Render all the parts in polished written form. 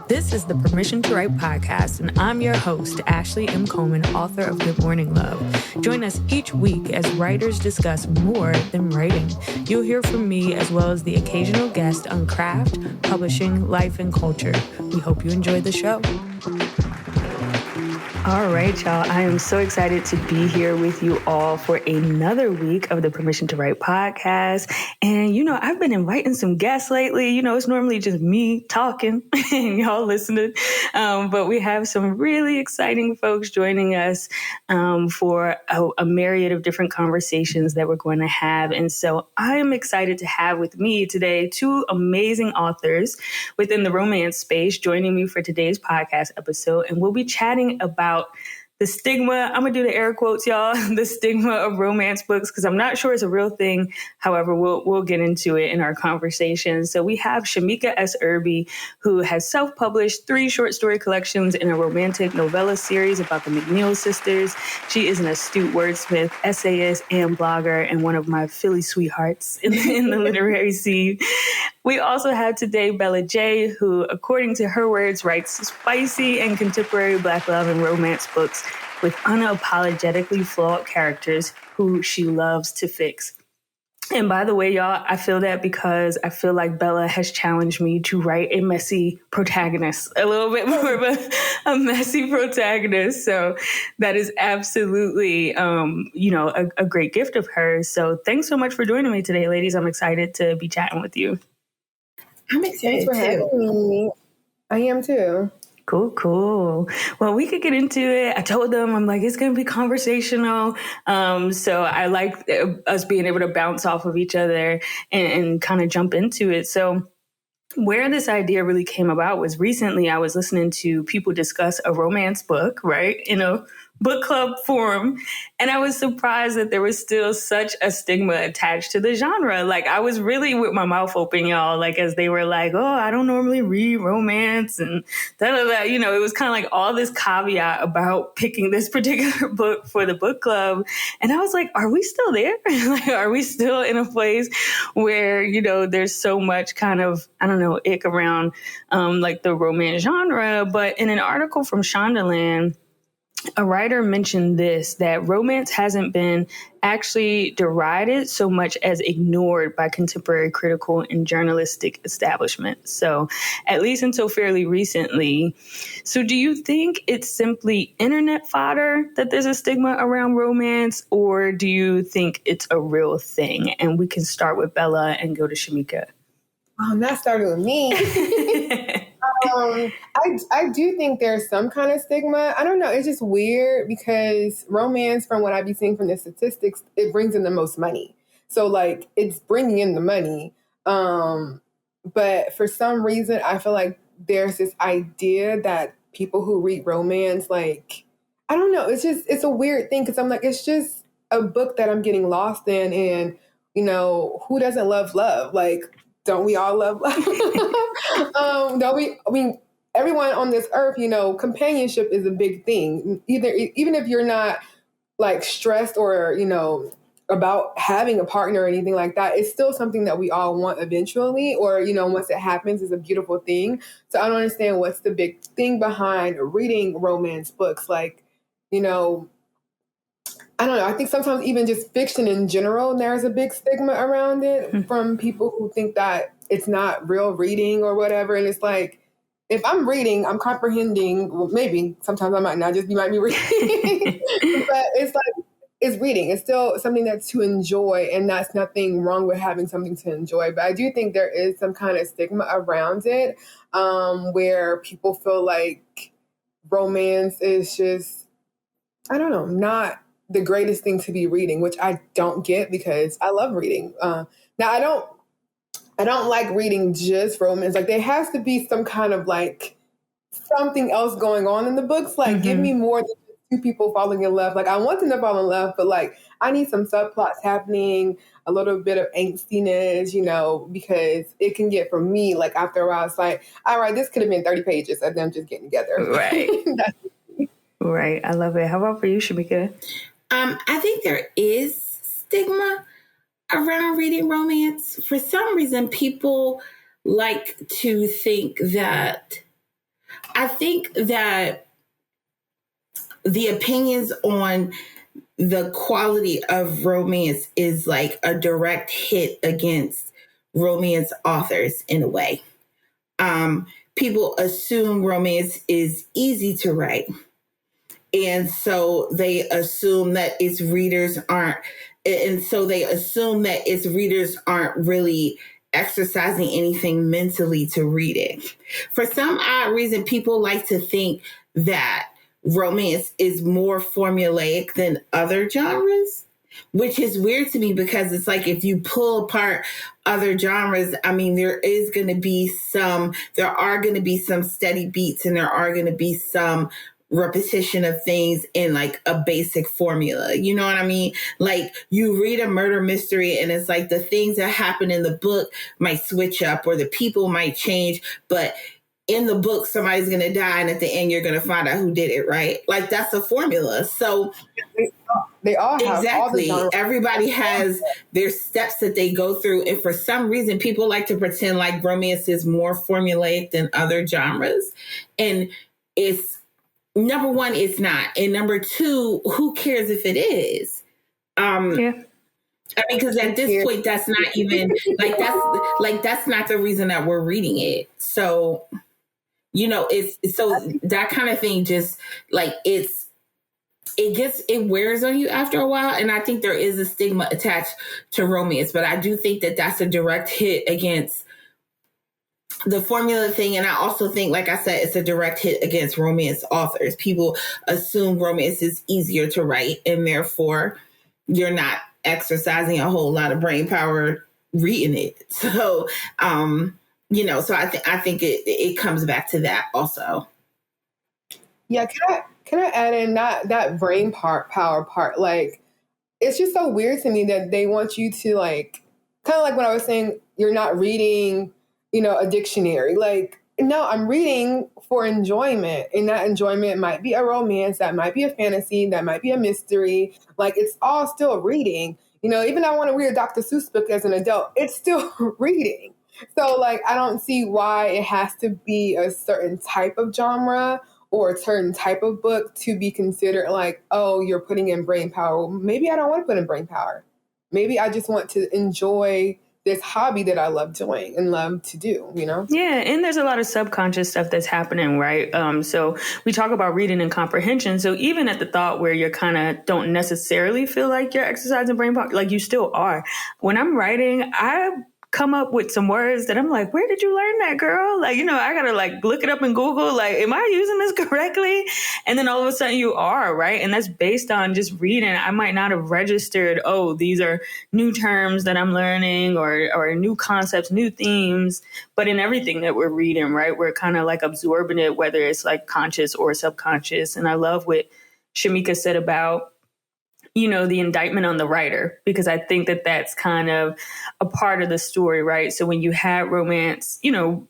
This is the Permission to Write podcast, and I'm your host, Ashley M. Coleman, author of Good Morning Love. Join us each week as writers discuss more than writing. You'll hear from me as well as the occasional guest on craft, publishing, life, and culture. We hope you enjoy the show. All right, y'all. I am so excited to be here with you all for another week of the Permission to Write podcast. And, I've been inviting some guests lately. It's normally just me talking and y'all listening. But we have some really exciting folks joining us for a myriad of different conversations that we're going to have. And so I am excited to have with me today two amazing authors within the romance space joining me for today's podcast episode. And we'll be chatting about the stigma, I'm going to do the air quotes, y'all, the stigma of romance books, because I'm not sure it's a real thing. However, we'll get into it in our conversation. So we have Shameka S. Erby, who has self-published 3 short story collections in a romantic novella series about the McNeil sisters. She is an astute wordsmith, essayist, and blogger, and one of my Philly sweethearts in the literary scene. We also have today Bella J., who, according to her words, writes spicy and contemporary Black love and romance books with unapologetically flawed characters who she loves to fix. And by the way, y'all, I feel that because I feel like Bella has challenged me to write a messy protagonist, a little bit more of a messy protagonist. So that is absolutely, a great gift of hers. So thanks so much for joining me today, ladies. I'm excited to be chatting with you. I'm excited for having me. I am too. Cool. Well, we could get into it. I told them, I'm like, it's going to be conversational. So I like us being able to bounce off of each other and kind of jump into it. So where this idea really came about was recently I was listening to people discuss a romance book, right, in a book club forum. And I was surprised that there was still such a stigma attached to the genre. Like, I was really with my mouth open, y'all, like, as they were like, oh, I don't normally read romance and da-da-da. It was kind of like all this caveat about picking this particular book for the book club. And I was like, are we still there? Like, are we still in a place where, there's so much kind of, I don't know, ick around like the romance genre? But in an article from Shondaland, a writer mentioned this, that romance hasn't been actually derided so much as ignored by contemporary critical and journalistic establishments. So at least until fairly recently. So do you think it's simply internet fodder that there's a stigma around romance, or do you think it's a real thing? And we can start with Bella and go to Shameka. That started with me. I do think there's some kind of stigma. I don't know. It's just weird because romance, from what I be seeing from the statistics, it brings in the most money. So like it's bringing in the money. But for some reason, I feel like there's this idea that people who read romance, like, I don't know. It's a weird thing because I'm like, it's just a book that I'm getting lost in. And, who doesn't love love? Like, don't we all love love? Don't we? I mean, everyone on this earth, companionship is a big thing. Even if you're not like stressed or, about having a partner or anything like that, it's still something that we all want eventually, or, once it happens, is a beautiful thing. So I don't understand what's the big thing behind reading romance books. Like, I don't know. I think sometimes even just fiction in general, there's a big stigma around it from people who think that it's not real reading or whatever. And it's like, if I'm reading, I'm comprehending. Well, maybe sometimes I might not just be reading, but it's like, it's reading. It's still something that's to enjoy, and that's nothing wrong with having something to enjoy. But I do think there is some kind of stigma around it, where people feel like romance is just, I don't know, not the greatest thing to be reading, which I don't get because I love reading. Now I don't like reading just romance. Like, there has to be some kind of like something else going on in the books. Like, give me more than just 2 people falling in love. Like, I want them to fall in love, but like, I need some subplots happening, a little bit of angstiness, because it can get, for me, like, after a while, it's like, all right, this could have been 30 pages of them just getting together. Right. Right. I love it. How about for you, Shameka? I think there is stigma around reading romance. For some reason, people like to think that I think that the opinions on the quality of romance is like a direct hit against romance authors in a way. People assume romance is easy to write. And so they assume that its readers aren't, really exercising anything mentally to read it. For some odd reason, people like to think that romance is more formulaic than other genres, which is weird to me because it's like if you pull apart other genres, I mean, there are going to be some steady beats and there are going to be some repetition of things in like a basic formula. You know what I mean? Like you read a murder mystery and it's like the things that happen in the book might switch up or the people might change, but in the book, somebody's going to die, and at the end, you're going to find out who did it, right? Like, that's a formula. So, they all have exactly. All everybody has their steps that they go through. And for some reason, people like to pretend like romance is more formulaic than other genres. And it's, number one, it's not. And number two, who cares if it is? Yeah. I mean, because at this point, that's not even, that's not the reason that we're reading it. So, you know, it's so that kind of thing just like it wears on you after a while. And I think there is a stigma attached to romance, but I do think that that's a direct hit against the formula thing. And I also think, like I said, it's a direct hit against romance authors. People assume romance is easier to write and therefore you're not exercising a whole lot of brain power reading it. So, you know, so I think it comes back to that also. Yeah, can I add in that brain power part? Like, it's just so weird to me that they want you to like, kind of like what I was saying, you're not reading, you know, a dictionary. Like, no, I'm reading for enjoyment, and that enjoyment might be a romance, that might be a fantasy, that might be a mystery. Like, it's all still reading. You know, even if I want to read a Dr. Seuss book as an adult, it's still reading. So, like, I don't see why it has to be a certain type of genre or a certain type of book to be considered like, oh, you're putting in brain power. Well, maybe I don't want to put in brain power. Maybe I just want to enjoy this hobby that I love doing and love to do, you know? Yeah. And there's a lot of subconscious stuff that's happening, right? So we talk about reading and comprehension. So even at the thought where you kind of don't necessarily feel like you're exercising brain power, like you still are. When I'm writing, I come up with some words that I'm like, where did you learn that, girl? Like, you know, I gotta like look it up in Google. Like, am I using this correctly? And then all of a sudden you are, right? And that's based on just reading. I might not have registered, oh, these are new terms that I'm learning or new concepts, new themes. But in everything that we're reading, right, we're kind of like absorbing it, whether it's like conscious or subconscious. And I love what Shameka said about, you know, the indictment on the writer, because I think that that's kind of a part of the story, right? So when you had romance, you know,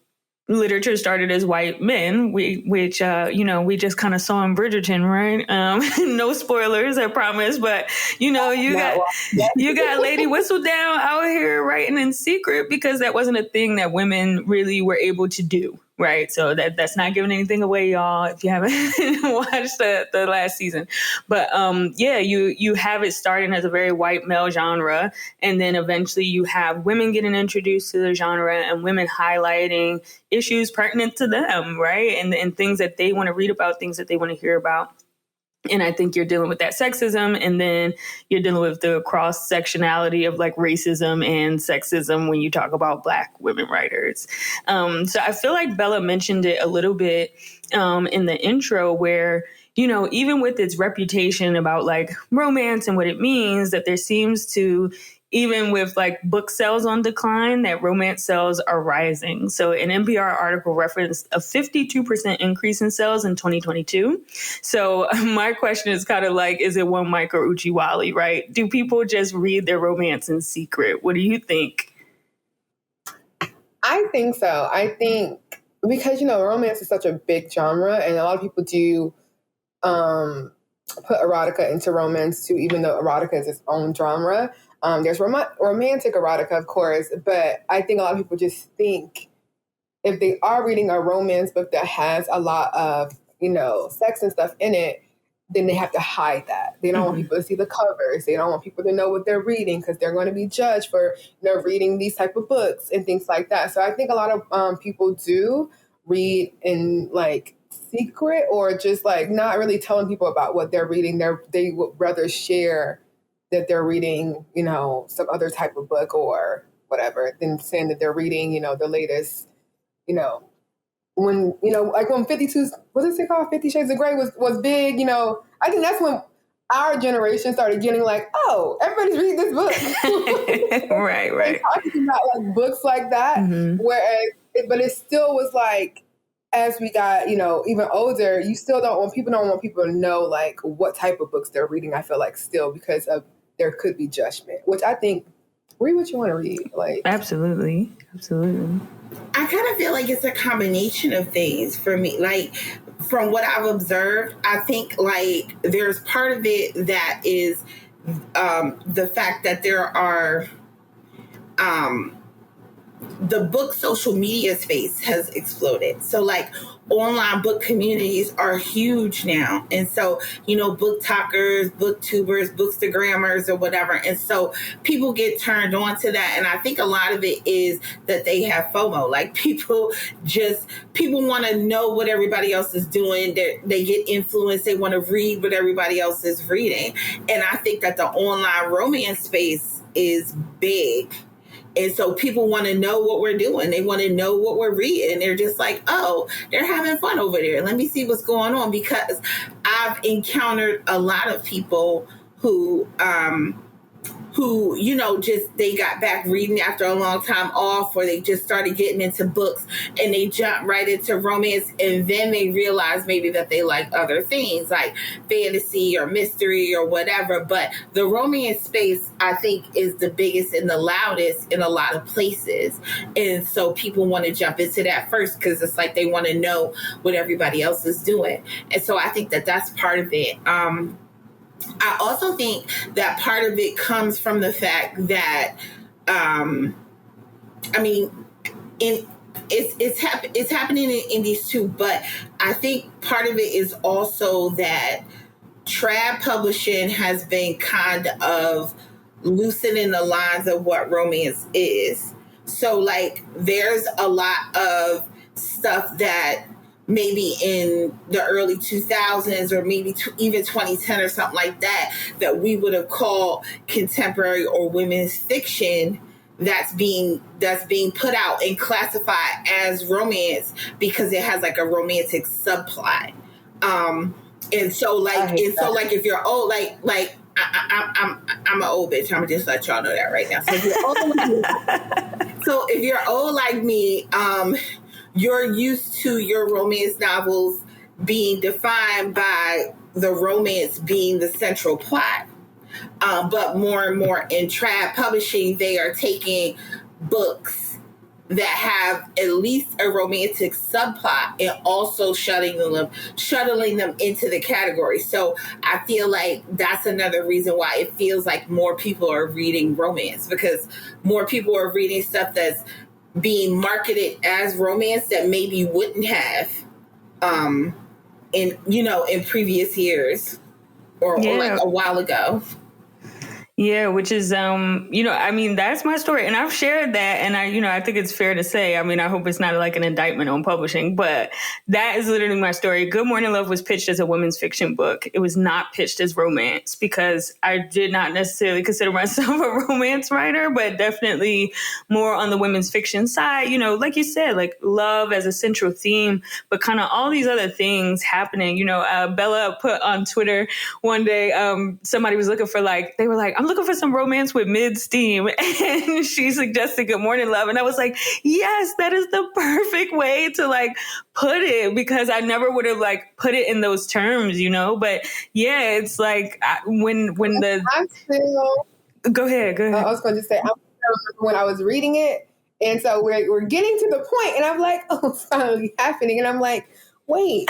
literature started as white men, which you know, we just kind of saw in Bridgerton, right? No spoilers, I promise. But, you know, you got Lady Whistledown out here writing in secret because that wasn't a thing that women really were able to do. Right. So that's not giving anything away, y'all, if you haven't watched the last season. But yeah, you have it starting as a very white male genre. And then eventually you have women getting introduced to the genre and women highlighting issues pertinent to them. Right. And things that they want to read about, things that they want to hear about. And I think you're dealing with that sexism, and then you're dealing with the cross-sectionality of like racism and sexism when you talk about Black women writers. So I feel like Bella mentioned it a little bit in the intro where, you know, even with its reputation about like romance and what it means, that there seems to, even with like book sales on decline, that romance sales are rising. So an NPR article referenced a 52% increase in sales in 2022. So my question is kind of like, is it one Mike or Uchiwali, right? Do people just read their romance in secret? What do you think? I think so. I think because, you know, romance is such a big genre and a lot of people do put erotica into romance too, even though erotica is its own genre. There's romantic erotica, of course, but I think a lot of people just think if they are reading a romance book that has a lot of, sex and stuff in it, then they have to hide that. They don't want people to see the covers. They don't want people to know what they're reading because they're going to be judged for, reading these type of books and things like that. So I think a lot of people do read in like secret or just like not really telling people about what they're reading. They would rather share that they're reading, some other type of book or whatever than saying that they're reading, the latest, when, like when 52, what is it called? 50 Shades of Grey was big, I think that's when our generation started getting like, oh, everybody's reading this book. Right. Talking about like books like that. Whereas, but it still was like, as we got, even older, people don't want people to know like what type of books they're reading. I feel like still because of there could be judgment, which I think read what you want to read. Like absolutely. I kind of feel like it's a combination of things for me. Like from what I've observed, I think like there's part of it that is the fact that there are the book social media space has exploded. So like online book communities are huge now. And so, book talkers, booktubers, bookstagrammers or whatever. And so people get turned on to that. And I think a lot of it is that they have FOMO. Like people want to know what everybody else is doing. They get influenced. They want to read what everybody else is reading. And I think that the online romance space is big. And so people want to know what we're doing. They want to know what we're reading. They're just like, oh, they're having fun over there. Let me see what's going on. Because I've encountered a lot of people who just they got back reading after a long time off, or they just started getting into books and they jump right into romance, and then they realize maybe that they like other things like fantasy or mystery or whatever. But the romance space, I think, is the biggest and the loudest in a lot of places. And so people want to jump into that first because it's like they want to know what everybody else is doing. And so I think that that's part of it. I also think that part of it comes from the fact that, it's happening in indies too, but I think part of it is also that trad publishing has been kind of loosening the lines of what romance is. So like there's a lot of stuff that maybe in the early 2000s or maybe even 2010 or something like that we would have called contemporary or women's fiction that's being put out and classified as romance because it has like a romantic subplot. And so if you're old, I'm an old bitch. I'm gonna just let y'all know that right now. So if you're old like me, you're used to your romance novels being defined by the romance being the central plot. But more and more in trad publishing, they are taking books that have at least a romantic subplot and also shuttling them into the category. So I feel like that's another reason why it feels like more people are reading romance, because more people are reading stuff that's being marketed as romance that maybe wouldn't have in previous years or like a while ago. Yeah, which is, that's my story. And I've shared that. And I think it's fair to say, I hope it's not like an indictment on publishing, but that is literally my story. Good Morning Love was pitched as a women's fiction book. It was not pitched as romance because I did not necessarily consider myself a romance writer, but definitely more on the women's fiction side, like you said, like love as a central theme, but kind of all these other things happening. Bella put on Twitter one day, somebody was looking for they were like, I'm looking for some romance with mid-steam. And she suggested Good Morning Love. And I was like, yes, that is the perfect way to put it, because I never would have put it in those terms, But yeah, it's like Go ahead. I was going to say, I remember when I was reading it. And so we're getting to the point and I'm like, oh, it's finally happening. And I'm like, wait,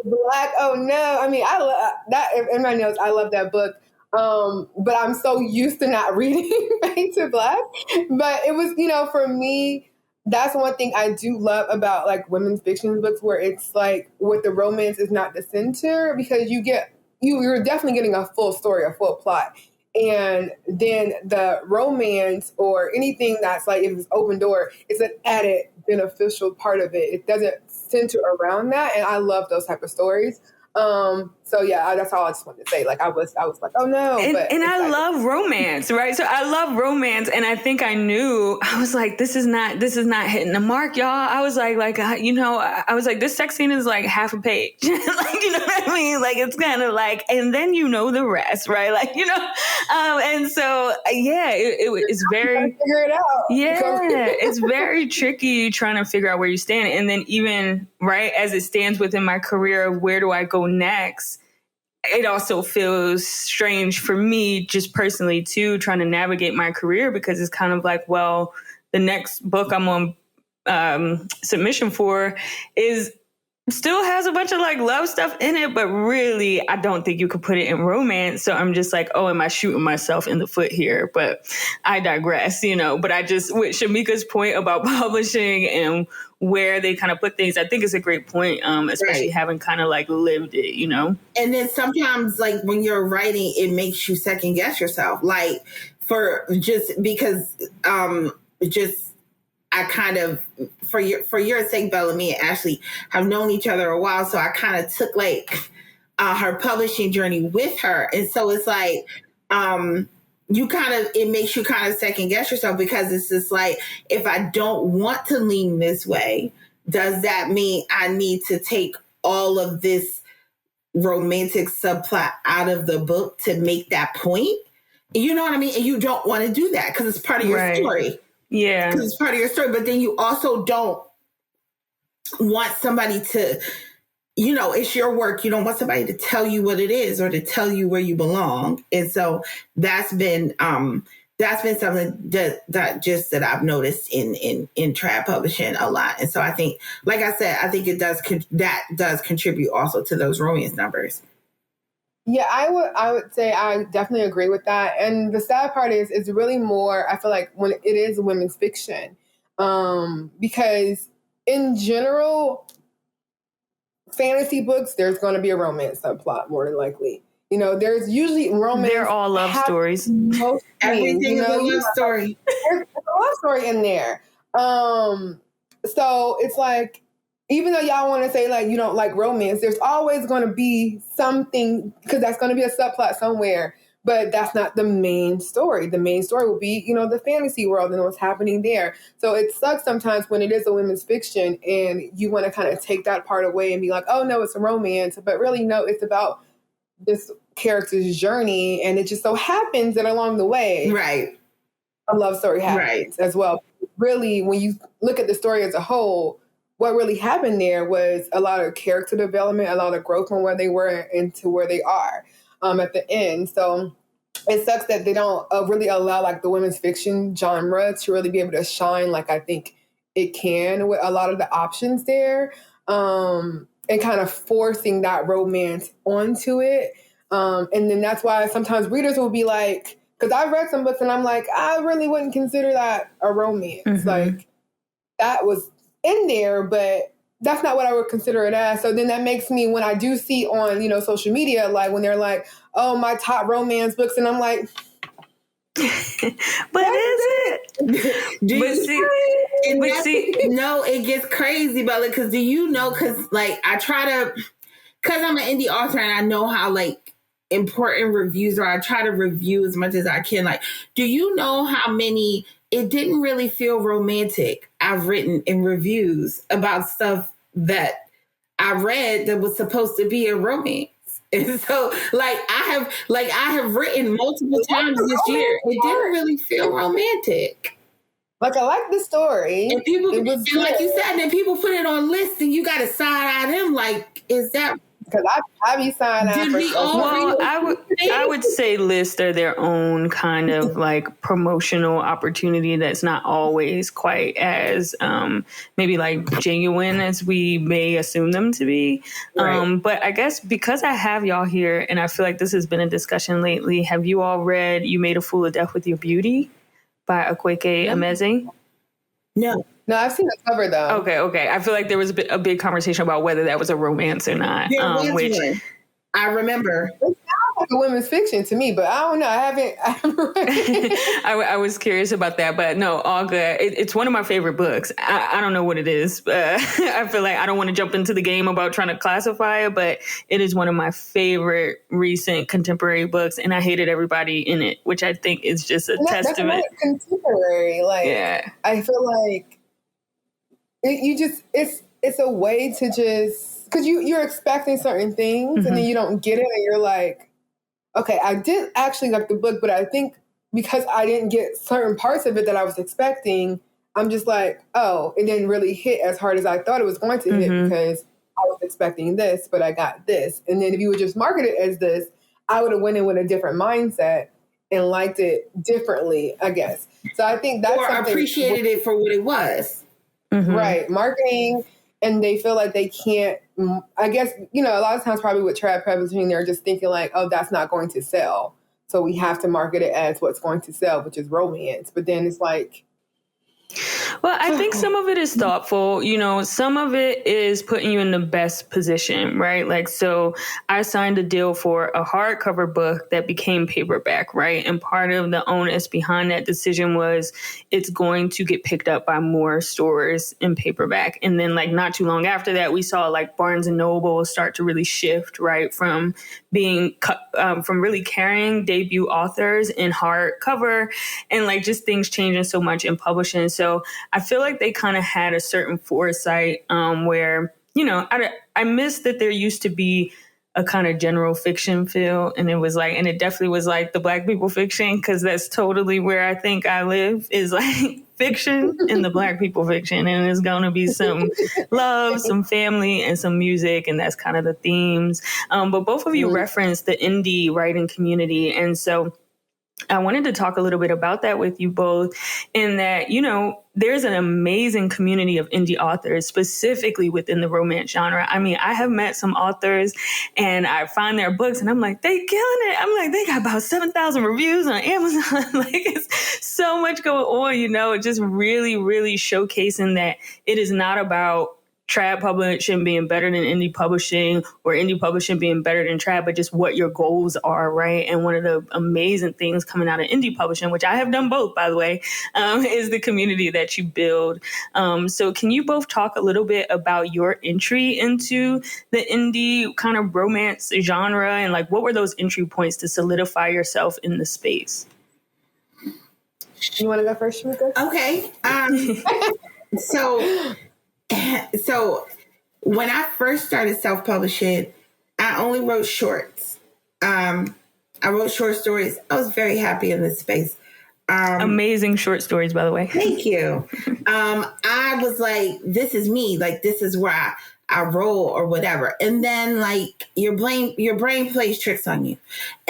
Black. Oh no. I love that. In my notes, I love that book. But I'm so used to not reading Paint to Black. But it was, for me, that's one thing I do love about like women's fiction books, where it's like with the romance is not the center, because you're definitely getting a full story, a full plot. And then the romance or anything that's like, if it's open door, it's an added beneficial part of it. It doesn't center around that. And I love those type of stories. So yeah, that's all I just wanted to say. Like I was like, oh no. And I love romance, right? So I love romance, and I think I was like, this is not hitting the mark, y'all. I was like, I was like, this sex scene is like half a page. Like, you know what I mean? Like, it's kind of like, and then the rest, right? Like, and so, yeah, it's very, figure it out. Yeah, it's very tricky trying to figure out where you stand. And then even, right, as it stands within my career of where do I go next, it also feels strange for me just personally too, trying to navigate my career, because it's kind of like, well, the next book I'm on submission for still has a bunch of like love stuff in it, but really I don't think you could put it in romance. So I'm just like, oh, am I shooting myself in the foot here? But I digress, But I just, with Shameka's point about publishing and where they kind of put things, I think it's a great point, especially having kind of like lived it, And then sometimes like when you're writing, it makes you second guess yourself. Like because I kind of, for your sake, Bellamy and Ashley have known each other a while. So I kind of took like her publishing journey with her. And so it's like, it makes you kind of second guess yourself, because it's just like, if I don't want to lean this way, does that mean I need to take all of this romantic subplot out of the book to make that point? You know what I mean? And you don't want to do that because it's part of your story. Yeah. Because it's part of your story. But then you also don't want somebody to, it's your work. You don't want somebody to tell you what it is or to tell you where you belong. And so that's been something that I've noticed in trad publishing a lot. And so I think, like I said, I think that does contribute also to those romance numbers. Yeah, I would say I definitely agree with that. And the sad part is, it's really more, I feel like, when it is women's fiction, because in general, fantasy books, there's going to be a romance subplot more than likely. There's usually romance. They're all love stories. Everything is a love story. There's a love story in there. So it's like, even though y'all want to say like you don't like romance, there's always going to be something, because that's going to be a subplot somewhere. But that's not the main story. The main story will be, the fantasy world and what's happening there. So it sucks sometimes when it is a women's fiction and you want to kind of take that part away and be like, oh no, it's a romance. But really, no, it's about this character's journey. And it just so happens that along the way, a love story happens as well. Really, when you look at the story as a whole, what really happened there was a lot of character development, a lot of growth from where they were into where they are at the end. So it sucks that they don't really allow like the women's fiction genre to really be able to shine like I think it can with a lot of the options there, and kind of forcing that romance onto it. And then that's why sometimes readers will be like, because I've read some books and I'm like, I really wouldn't consider that a romance. Mm-hmm. Like that was in there, but that's not what I would consider it as. So then that makes me, when I do see on, social media, like when they're like, oh, my top romance books, and I'm like, but is it? No, it gets crazy, but because do you know, because like because I'm an indie author and I know how like important reviews are, I try to review as much as I can. Like, do you know how many it didn't really feel romantic I've written in reviews about stuff that I read that was supposed to be a romance? And so I have written multiple times this year. It didn't really feel romantic. Like, I like the story. And people, and like you said, then people put it on lists and you got to side eye them. Like, is that... Because I be signing out for well, I would say lists are their own kind of like promotional opportunity that's not always quite as maybe like genuine as we may assume them to be. Right. But I guess because I have y'all here and I feel like this has been a discussion lately, have you all read You Made a Fool of Death with Your Beauty by Akweke Emezi? No. No, I've seen the cover though. Okay. I feel like there was a big conversation about whether that was a romance or not. There was one. I remember. It sounds like a women's fiction to me, but I don't know. I haven't read it. I was curious about that, but no, all good. It's one of my favorite books. I don't know what it is, but I feel like I don't want to jump into the game about trying to classify it, but it is one of my favorite recent contemporary books, and I hated everybody in it, which I think is just a testament. That's contemporary. Like, yeah. I feel like it's a way to just, because you're expecting certain things and then you don't get it and you're like, okay, I did actually like the book, but I think because I didn't get certain parts of it that I was expecting, I'm just like, oh, it didn't really hit as hard as I thought it was going to hit because I was expecting this, but I got this. And then if you would just market it as this, I would have went in with a different mindset and liked it differently, I guess. So I think that's or appreciated it for what it was. Right. Marketing, and they feel like they can't, I guess, a lot of times probably with trad publishing, they're just thinking like, oh, that's not going to sell. So we have to market it as what's going to sell, which is romance. But then it's like, well, I think some of it is thoughtful. Some of it is putting you in the best position, right? Like, so I signed a deal for a hardcover book that became paperback, right? And part of the onus behind that decision was it's going to get picked up by more stores in paperback. And then like not too long after that, we saw like Barnes and Noble start to really shift, right? From being, from really carrying debut authors in hardcover and like just things changing so much in publishing. So I feel like they kind of had a certain foresight where, I miss that there used to be a kind of general fiction feel. And it definitely was like the Black people fiction, because that's totally where I think I live, is like fiction and the Black people fiction. And it's going to be some love, some family, and some music. And that's kind of the themes. But both of you referenced the indie writing community. And so I wanted to talk a little bit about that with you both, in that, there's an amazing community of indie authors, specifically within the romance genre. I mean, I have met some authors and I find their books and I'm like, they killing it. I'm like, they got about 7,000 reviews on Amazon. Like, it's so much going on, just really, really showcasing that it is not about trad publishing being better than indie publishing or indie publishing being better than trad, but just what your goals are, right? And one of the amazing things coming out of indie publishing, which I have done both, by the way, is the community that you build. So can you both talk a little bit about your entry into the indie kind of romance genre, and like what were those entry points to solidify yourself in the space? You want to go first, Shameka? Okay. So when I first started self-publishing, I only wrote shorts. I wrote short stories. I was very happy in this space. Amazing short stories, by the way. Thank you. I was like, this is me. Like, this is where I roll or whatever. And then like your brain plays tricks on you.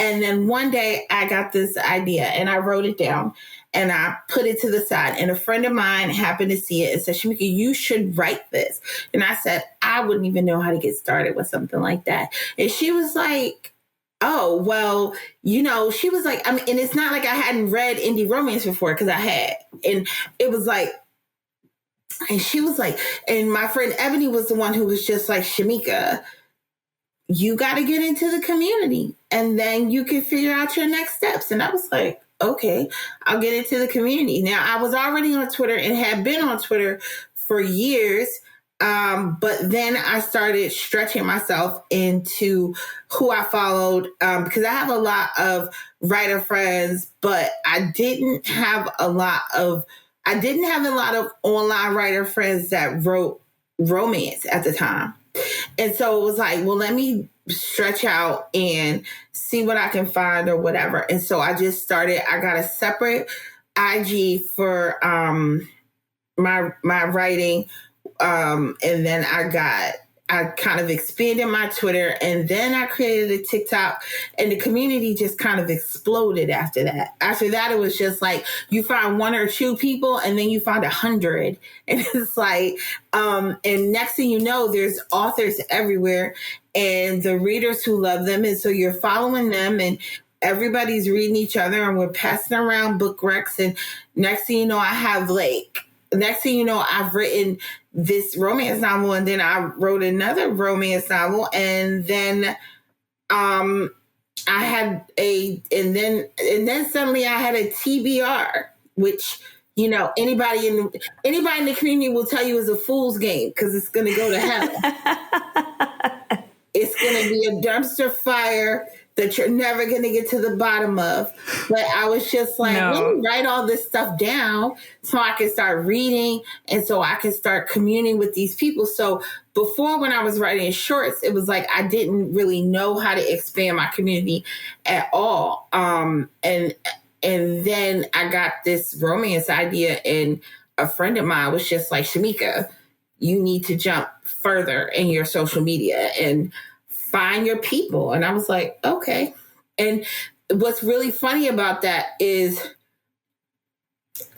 And then one day I got this idea and I wrote it down. And I put it to the side, and a friend of mine happened to see it and said, Shameka, you should write this. And I said, I wouldn't even know how to get started with something like that. And she was like, oh, well, she was like, I mean, and it's not like I hadn't read indie romance before, because I had. And it was like, and she was like, and my friend Ebony was the one who was just like, Shameka, you got to get into the community and then you can figure out your next steps. And I was like, okay, I'll get into the community. Now, I was already on Twitter and had been on Twitter for years, but then I started stretching myself into who I followed, because I have a lot of writer friends, but I didn't have a lot of online writer friends that wrote romance at the time. And so it was like, well, let me stretch out and see what I can find or whatever. And so I just started, I got a separate IG for my writing. And then I kind of expanded my Twitter, and then I created a TikTok, and the community just kind of exploded after that. After that, it was just like you find one or two people and then you find 100. And it's like, and next thing you know, there's authors everywhere and the readers who love them. And so you're following them and everybody's reading each other and we're passing around book recs. And next thing you know, I have like next thing you know, I've written this romance novel, and then I wrote another romance novel, and then and then suddenly I had a TBR, which, you know, anybody in the community will tell you is a fool's game, because it's going to go to hell. It's going to be a dumpster fire that you're never going to get to the bottom of. But I was just like, let me write all this stuff down so I can start reading and so I can start communing with these people. So before, when I was writing shorts, it was like I didn't really know how to expand my community at all. And then I got this romance idea, and a friend of mine was just like, Shameka, you need to jump further in your social media and find your people. And I was like, okay. And what's really funny about that is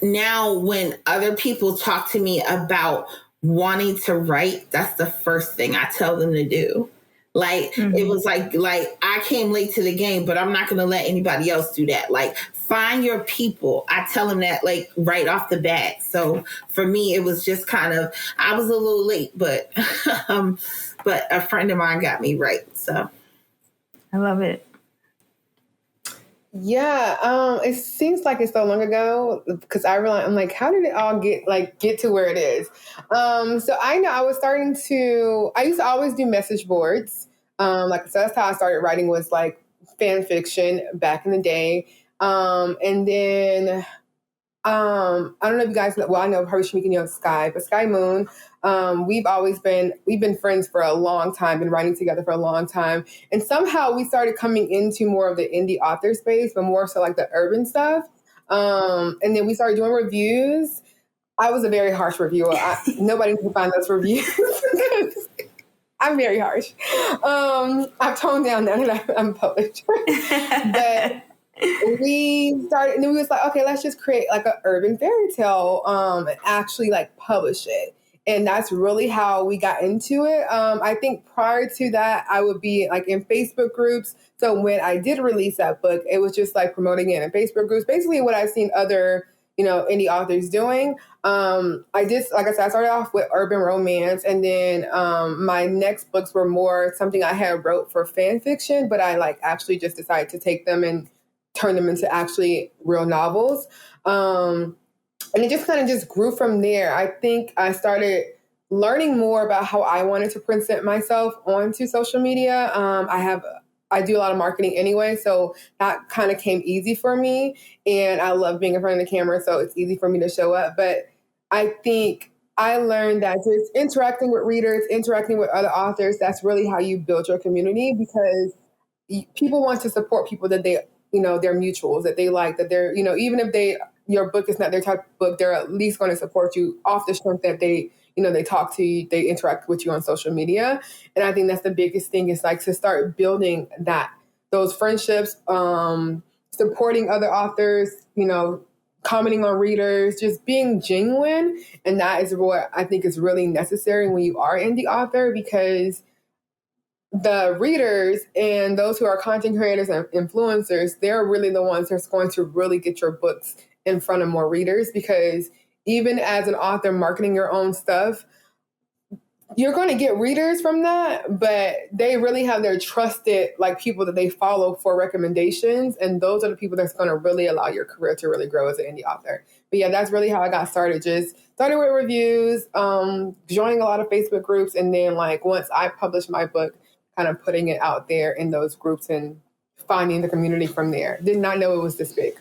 now when other people talk to me about wanting to write, that's the first thing I tell them to do. Like, it was like I came late to the game, but I'm not going to let anybody else do that. Like, find your people. I tell them that, like, right off the bat. So for me, it was just kind of, I was a little late, but but a friend of mine got me right. So I love it. Yeah, it seems like it's so long ago, because I'm like, how did it all get to where it is? So I know I used to always do message boards. So that's how I started writing, was like fan fiction back in the day. And then I don't know if you guys know, well, I know Hershey, you know, Sky, but Sky Moon, we've been friends for a long time, been writing together for a long time. And somehow we started coming into more of the indie author space, but more so like the urban stuff. And then we started doing reviews. I was a very harsh reviewer. Nobody can find those reviews. I'm very harsh. I've toned down now that I'm a publisher. But we started, and then we was like, okay, let's just create like an urban fairy tale, and actually like publish it. And that's really how we got into it. I think prior to that, I would be like in Facebook groups. So when I did release that book, it was just like promoting it in Facebook groups, basically what I've seen other, you know, indie authors doing. I did, like I said, I started off with urban romance, and then my next books were more something I had wrote for fan fiction, but I like actually just decided to take them and turn them into actually real novels. And it just kind of just grew from there. I think I started learning more about how I wanted to present myself onto social media. I do a lot of marketing anyway, so that kind of came easy for me. And I love being in front of the camera, so it's easy for me to show up. But I think I learned that just interacting with readers, interacting with other authors, that's really how you build your community, because people want to support people that they, you know, they're mutuals, that they like, that they're, you know, even if your book is not their type of book, they're at least going to support you off the strength that they, you know, they talk to you, they interact with you on social media. And I think that's the biggest thing, is like to start building those friendships, supporting other authors, you know, commenting on readers, just being genuine. And that is what I think is really necessary when you are an indie author, because the readers and those who are content creators and influencers, they're really the ones that's going to really get your books in front of more readers. Because even as an author marketing your own stuff, you're going to get readers from that, but they really have their trusted like people that they follow for recommendations. And those are the people that's going to really allow your career to really grow as an indie author. But yeah, that's really how I got started. Just started with reviews, joining a lot of Facebook groups. And then like once I published my book, kind of putting it out there in those groups and finding the community from there. Did not know it was this big.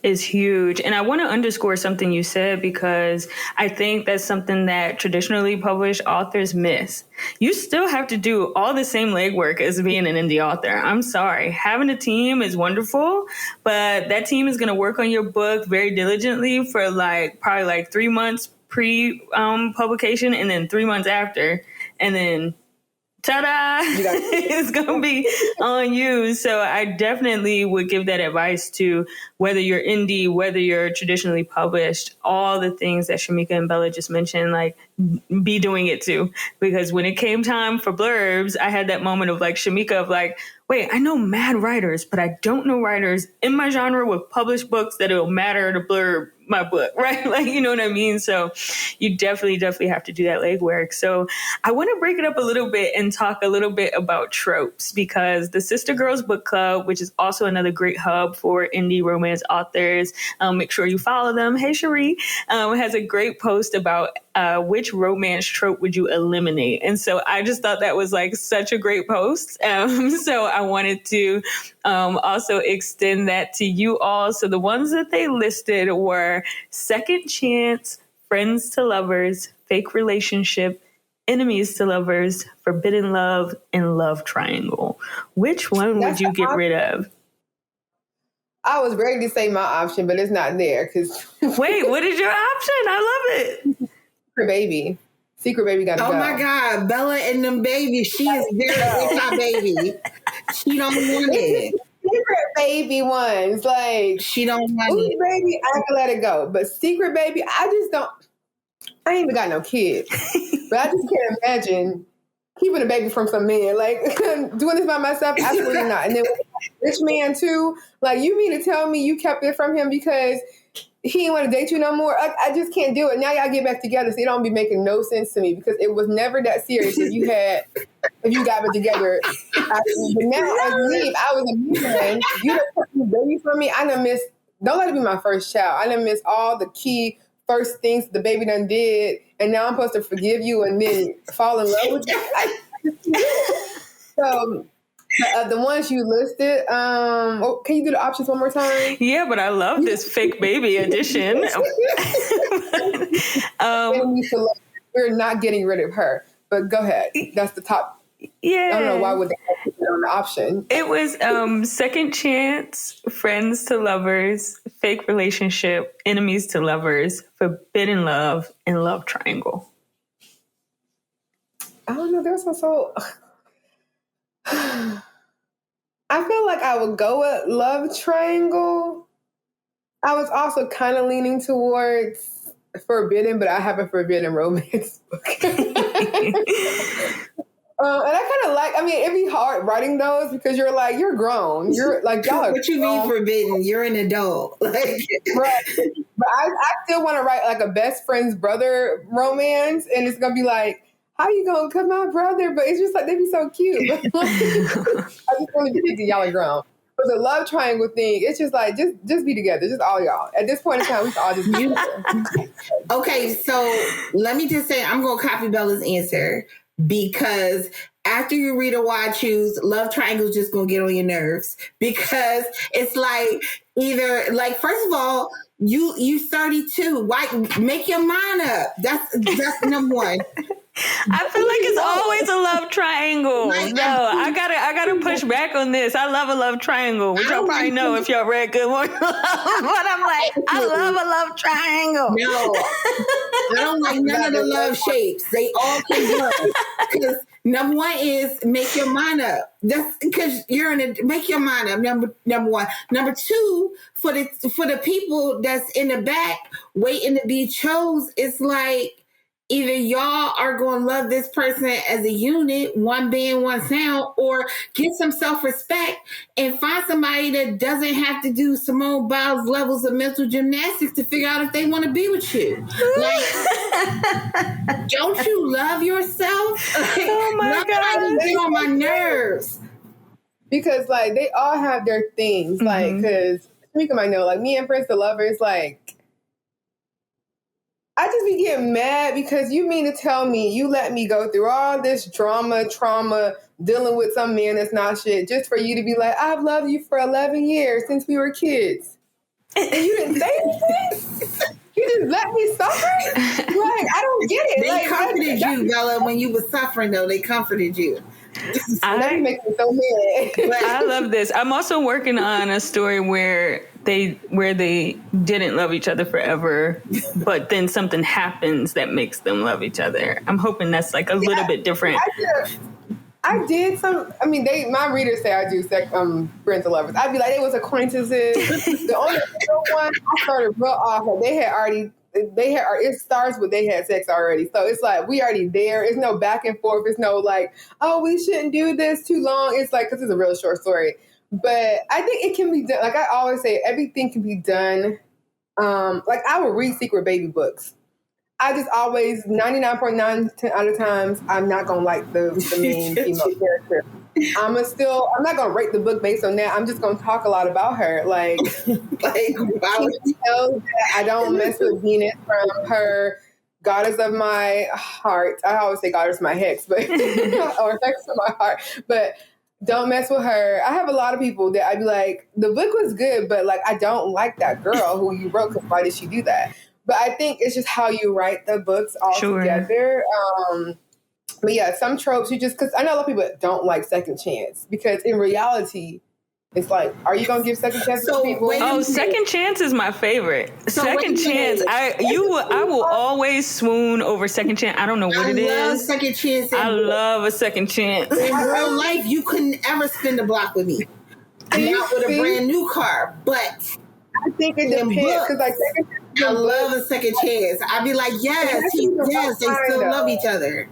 Is huge. And I want to underscore something you said, because I think that's something that traditionally published authors miss. You still have to do all the same legwork as being an indie author. I'm sorry. Having a team is wonderful, but that team is going to work on your book very diligently for probably 3 months pre-publication and then 3 months after. And then ta-da! It's going to be on you. So I definitely would give that advice to whether you're indie, whether you're traditionally published, all the things that Shameka and Bella just mentioned, like be doing it too. Because when it came time for blurbs, I had that moment of like Shameka of like, wait, I know mad writers, but I don't know writers in my genre with published books that it'll matter to blurb my book, right? Like, you know what I mean? So you definitely have to do that legwork. So I want to break it up a little bit and talk a little bit about tropes, because the Sister Girls Book Club, which is also another great hub for indie romance authors, make sure you follow them. Hey, Cherie, has a great post about which romance trope would you eliminate? And so I just thought that was like such a great post. So I wanted to also extend that to you all. So the ones that they listed were second chance, friends to lovers, fake relationship, enemies to lovers, forbidden love, and love triangle. Which one would you get rid of? I was ready to say my option, but it's not there because. Wait, what is your option? I love it. Secret baby gotta go. Oh my God, Bella and them babies. She is very anti-baby. She don't want it. Secret baby ones, like she don't want ooh, it. Baby, I can let it go. But secret baby, I just don't. I ain't even got no kids, but I just can't imagine keeping a baby from some man. Like doing this by myself, absolutely not. And then rich man too. Like you mean to tell me you kept it from him because he didn't want to date you no more? I just can't do it. Now y'all get back together, so it don't be making no sense to me because it was never that serious if you got it together. But now as me, if I was a man, you done took the baby from me. I done missed. Don't let it be my first child. I done missed all the key first things the baby done did, and now I'm supposed to forgive you and then fall in love with you. So. The ones you listed, can you do the options one more time? Yeah, but I love this fake baby edition. We're not getting rid of her, but go ahead. That's the top. Yeah. I don't know why would they put it on the option. It was second chance, friends to lovers, fake relationship, enemies to lovers, forbidden love, and love triangle. I don't know. There's also. I feel like I would go with love triangle. I was also kind of leaning towards forbidden, but I have a forbidden romance book. And I kind of like, I mean, it'd be hard writing those because you're like, you're grown. You're like, y'all what you mean forbidden? You're an adult. Right. But I still want to write like a best friend's brother romance. And it's going to be like, how you gonna cut my brother? But it's just like, they'd be so cute. I just want to be y'all are grown. But the love triangle thing, it's just like, just be together. Just all y'all. At this point in time, we should all just be together. Okay, so let me just say, I'm going to copy Bella's answer because after you read a why choose, love triangle is just going to get on your nerves because it's like either, like, first of all, you 32. Why make your mind up? That's number one. I feel like it's always a love triangle. No, I gotta push back on this. I love a love triangle, which y'all probably know if y'all read Good Morning Love. But I'm like, I love a love triangle. No, I don't like none of the love shapes. They all can work. Because number one is make your mind up. That's because make your mind up. Number one. Number two, for the people that's in the back waiting to be chose, it's like, either y'all are going to love this person as a unit, one band, one sound, or get some self-respect and find somebody that doesn't have to do Simone Biles levels of mental gymnastics to figure out if they want to be with you. Like, don't you love yourself? Oh my God. Get on my nerves. Because, like, they all have their things. Like, because Shameka might know, like, me and Friends the Lovers, like, I just be getting mad because you mean to tell me you let me go through all this trauma, dealing with some man that's not shit, just for you to be like, I've loved you for 11 years since we were kids. And you didn't say anything? You just let me suffer? Like, I don't get it. They comforted you, Bella, when you were suffering, though. They comforted you. That makes me so mad. I love this. I'm also working on a story where they didn't love each other forever, but then something happens that makes them love each other. I'm hoping that's like a little bit different. I did some. I mean, my readers say I do friends and lovers. I'd be like, they was acquaintances. The only real one I started real off. Like it starts with they had sex already. So it's like we already there. It's no back and forth. It's no like, oh, we shouldn't do this too long. It's like, because it's a real short story. But I think it can be done. Like I always say, everything can be done Like I would read secret baby books. I just always 99.9 out of times I'm not gonna like the main female character. I'm not gonna rate the book based on that. I'm just gonna talk a lot about her. Like wow. I don't mess with Venus from her goddess of my heart. I always say goddess of my hex, but or hex of my heart. But don't mess with her. I have a lot of people that I'd be like, the book was good, but like I don't like that girl who you wrote, because why did she do that? But I think it's just how you write the books all together. But yeah, some tropes you just, because I know a lot of people that don't like second chance, because in reality, it's like, are you gonna give second chances to people? Oh, second chance is my favorite. So second chance, I will always swoon over second chance. I don't know what it is. I love second chance. I love a second chance. In real life, you couldn't ever spin the block with me. Not with a brand new car, but I think it depends, because like I love a second chance. I'd be like, yes, they still love each other.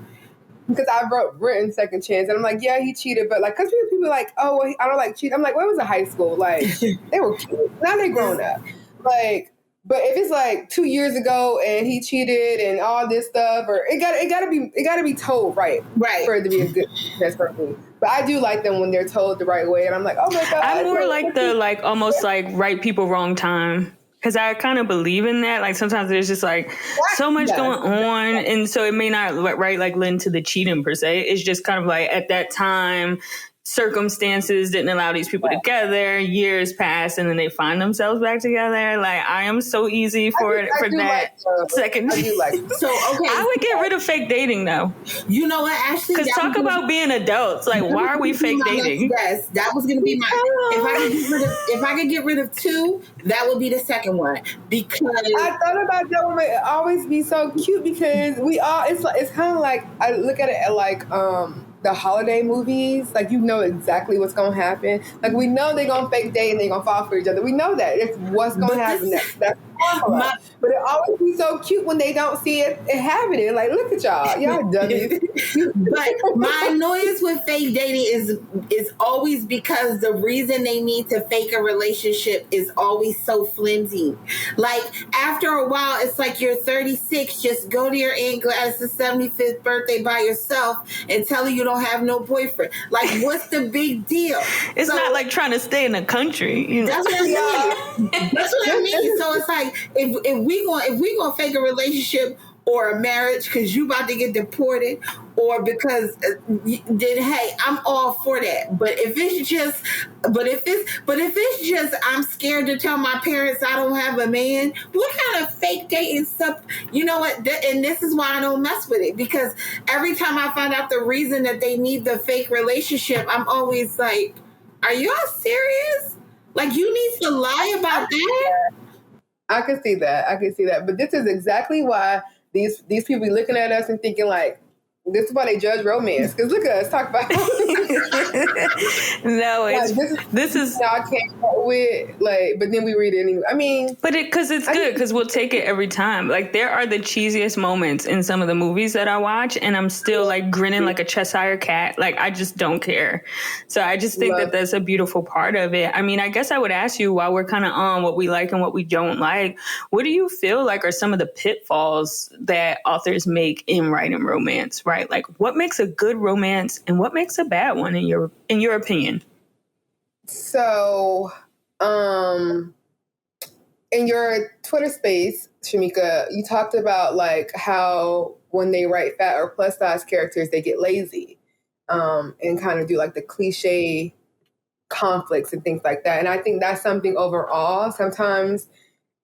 Because I've written second chance, and I'm like, yeah, he cheated, but like, because people are like, oh, well, I don't like cheating. I'm like, well, it was in high school, like they were cute. Now they grown up, like. But if it's like 2 years ago and he cheated and all this stuff, or it gotta be told right for it to be a good test for me. But I do like them when they're told the right way, and I'm like, oh my god. I'm more like the almost like right people wrong time. Because I kind of believe in that. Like sometimes there's just like so much going on. And so it may not like lend to the cheating per se. It's just kind of like at that time, circumstances didn't allow these people together. Years pass and then they find themselves back together. Like I am so easy for that second. I do like so okay. I would get rid of fake dating though. You know what? Actually, because talk about being adults. Like why are we fake dating? Yes, that was going to be my. If I could get rid of two, that would be the second one, because I thought about that one. It always be so cute because we all. It's kind of like I look at it like the holiday movies, like you know exactly what's gonna happen. Like we know they're gonna fake date and they're gonna fall for each other. We know that it's what's gonna happen next. That's but it always be so cute when they don't see it happening. Like look at y'all dummies. But my annoyance with fake dating is always because the reason they need to fake a relationship is always so flimsy. Like after a while, it's like you're 36. Just go to your Aunt Gladys' 75th birthday by yourself and tell her you don't have no boyfriend. Like, what's the big deal? It's not like trying to stay in the country. You know? That's what I mean. That's what I mean. So it's like if we gonna fake a relationship or a marriage because you about to get deported, or because then hey, I'm all for that. But if it's just I'm scared to tell my parents I don't have a man, what kind of fake dating stuff? You know what? And this is why I don't mess with it, because every time I find out the reason that they need the fake relationship, I'm always like, are y'all serious? Like you need to lie about that? I can see that. But this is exactly why these people be looking at us and thinking like, this is why they judge romance. Because look at us talk about no, it's this is I can't with like, but then we read it anyway. I mean, but because it's good because we'll take it every time. Like there are the cheesiest moments in some of the movies that I watch, and I'm still like grinning like a Cheshire cat. Like I just don't care. So I just think that that's a beautiful part of it. I mean, I guess I would ask you, while we're kind of on what we like and what we don't like, what do you feel like are some of the pitfalls that authors make in writing romance? Right? Like what makes a good romance and what makes a bad one in your opinion? So, in your Twitter space, Shameka, you talked about like how when they write fat or plus size characters, they get lazy, and kind of do like the cliche conflicts and things like that. And I think that's something overall. Sometimes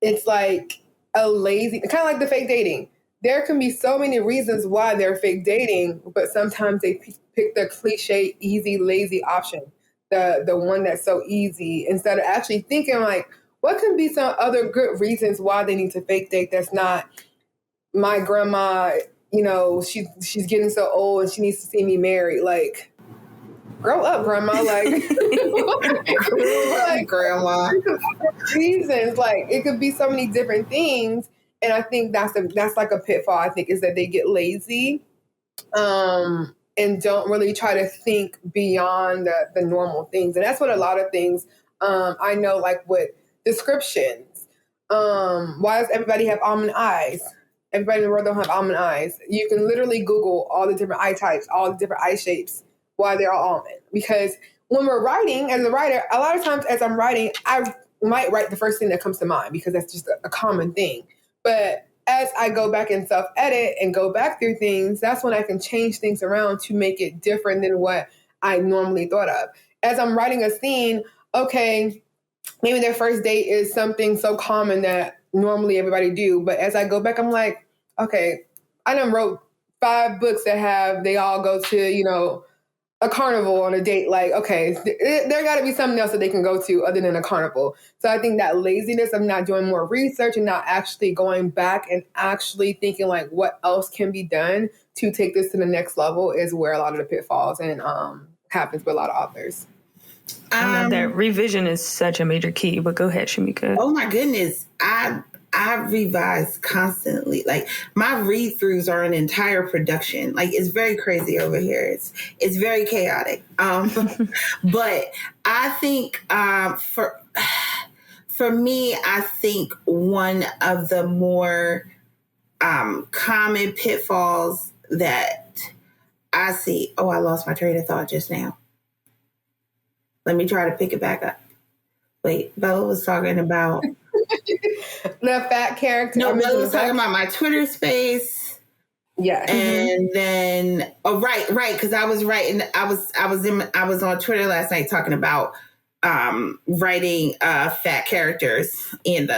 it's like a lazy, kind of like the fake dating. There can be so many reasons why they're fake dating, but sometimes they pick the cliche, easy, lazy option, the one that's so easy, instead of actually thinking like, what can be some other good reasons why they need to fake date that's not my grandma, you know, she's getting so old and she needs to see me married. Like, grow up, grandma. Like, grandma. Reasons, like, it could be so many different things. And I think that's like a pitfall, I think, is that they get lazy and don't really try to think beyond the normal things. And that's what a lot of things I know, like with descriptions. Why does everybody have almond eyes? Everybody in the world don't have almond eyes. You can literally Google all the different eye types, all the different eye shapes, why they're all almond. Because when we're writing, as a writer, a lot of times as I'm writing, I might write the first thing that comes to mind because that's just a common thing. But as I go back and self-edit and go back through things, that's when I can change things around to make it different than what I normally thought of. As I'm writing a scene, okay, maybe their first date is something so common that normally everybody do. But as I go back, I'm like, okay, I done wrote 5 books that they all go to, a carnival on a date. Like, okay, there got to be something else that they can go to other than a carnival. So I think that laziness of not doing more research and not actually going back and actually thinking like what else can be done to take this to the next level is where a lot of the pitfalls and happens with a lot of authors. I love that. Revision is such a major key, but go ahead, Shameka. Oh my goodness. I revise constantly. Like my read throughs are an entire production. Like it's very crazy over here. It's very chaotic. But I think for me, I think one of the more common pitfalls that I see. Oh, I lost my train of thought just now. Let me try to pick it back up. Wait, Bella was talking about the fat character. No, Bella was talking about my Twitter space. Yeah. And then right, because I was writing, I was on Twitter last night talking about writing fat characters and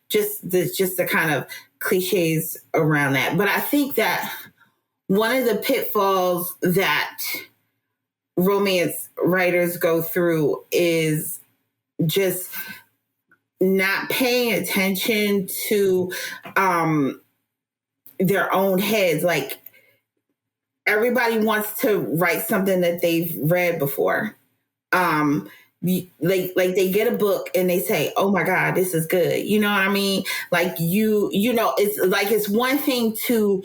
just the kind of cliches around that. But I think that one of the pitfalls that romance writers go through is just not paying attention to their own heads. Like everybody wants to write something that they've read before. Like they get a book and they say, "Oh my God, this is good." You know what I mean? Like it's one thing to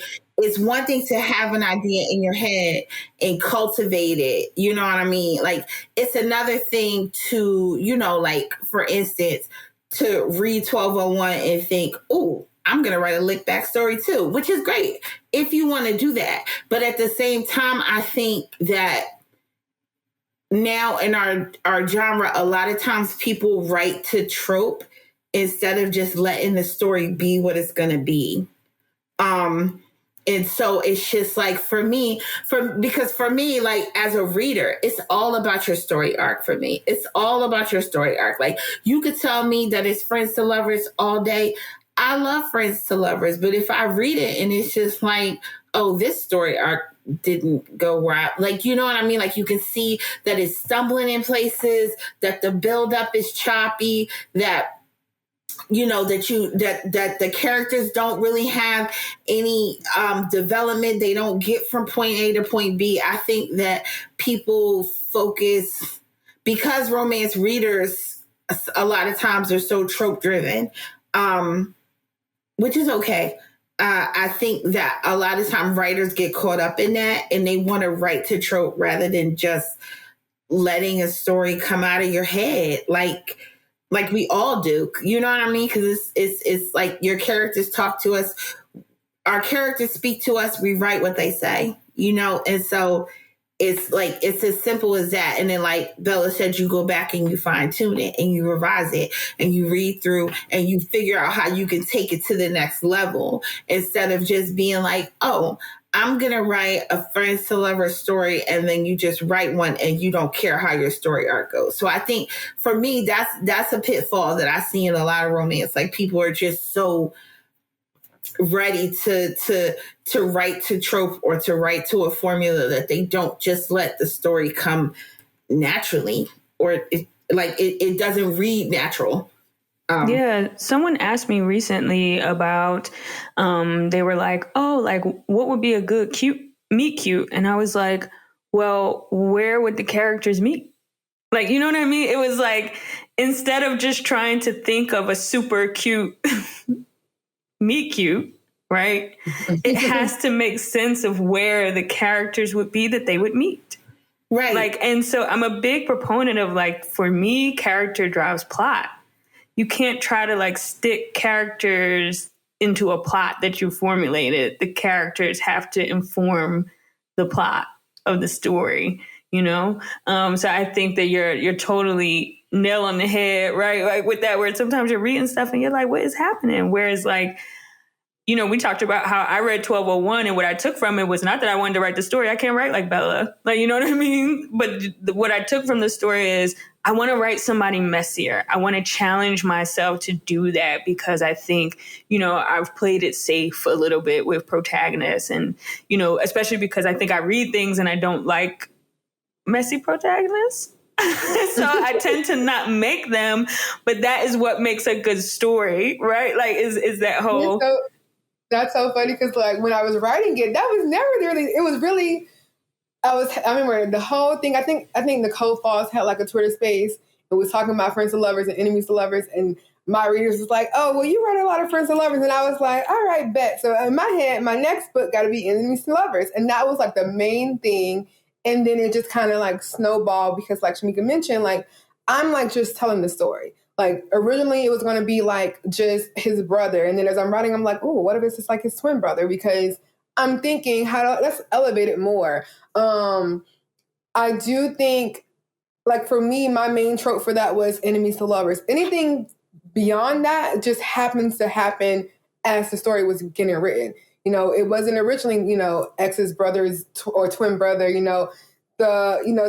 have an idea in your head and cultivate it. You know what I mean? Like it's another thing to, like for instance, to read 1201 and think, "Oh, I'm going to write a lick backstory too," which is great if you want to do that. But at the same time, I think that now in our genre, a lot of times people write to trope instead of just letting the story be what it's going to be. And so it's just like because for me, like as a reader, it's all about your story arc for me. It's all about your story arc. Like you could tell me that it's friends to lovers all day. I love friends to lovers, but if I read it and it's just like, oh, this story arc didn't go right. Like, you know what I mean? Like you can see that it's stumbling in places, that the buildup is choppy, that that the characters don't really have any development. They don't get from point A to point B. I think that people focus, because romance readers a lot of times are so trope driven, which is okay. I think that a lot of time writers get caught up in that and they want to write to trope rather than just letting a story come out of your head. Like we all do, you know what I mean? Because it's like your characters talk to us, our characters speak to us, we write what they say, and so it's like it's as simple as that. And then, like Bella said, you go back and you fine tune it and you revise it and you read through and you figure out how you can take it to the next level instead of just being like, oh, I'm going to write a friends to lovers story, and then you just write one and you don't care how your story arc goes. So I think for me, that's a pitfall that I see in a lot of romance. Like people are just so ready to write to trope or to write to a formula that they don't just let the story come naturally, or it doesn't read natural. Yeah, someone asked me recently about, they were like, oh, like what would be a good meet cute? And I was like, well, where would the characters meet? Like, you know what I mean? It was like, instead of just trying to think of a super cute meet cute, right? It has to make sense of where the characters would be that they would meet. Right. Like, and so I'm a big proponent of, like, for me, character drives plot. you can't try to like stick characters into a plot that you formulated. The characters have to inform the plot of the story, you know? So I think that you're totally nail on the head, right? Like with that word, sometimes you're reading stuff and you're like, what is happening? Whereas like, you know, we talked about how I read 1201 and what I took from it was not that I wanted to write the story. I can't write like Bella. Like, you know what I mean? But what I took from the story is I want to write somebody messier. I want to challenge myself to do that because I think, you know, I've played it safe a little bit with protagonists and, you know, especially because I think I read things and I don't like messy protagonists. So I tend to not make them, but that is what makes a good story, right? Like is that whole... That's so funny because like when I was writing it, that was never really. It was really. I remember the whole thing. I think Nicole Falls had like a Twitter space and was talking about friends to lovers and enemies to lovers, and my readers was like, "Oh, well, you write a lot of friends to lovers," and I was like, "All right, bet." So in my head, my next book got to be enemies to lovers, and that was like the main thing. And then it just kind of like snowballed because, like Shameka mentioned, like I'm like just telling the story. Like originally it was going to be like just his brother. And then as I'm writing, I'm like, oh, what if it's just like his twin brother? Because I'm thinking let's elevate it more. I do think like for me, my main trope for that was enemies to lovers. Anything beyond that just happens to happen as the story was getting written. You know, it wasn't originally, you know, ex's brother's or twin brother, you know,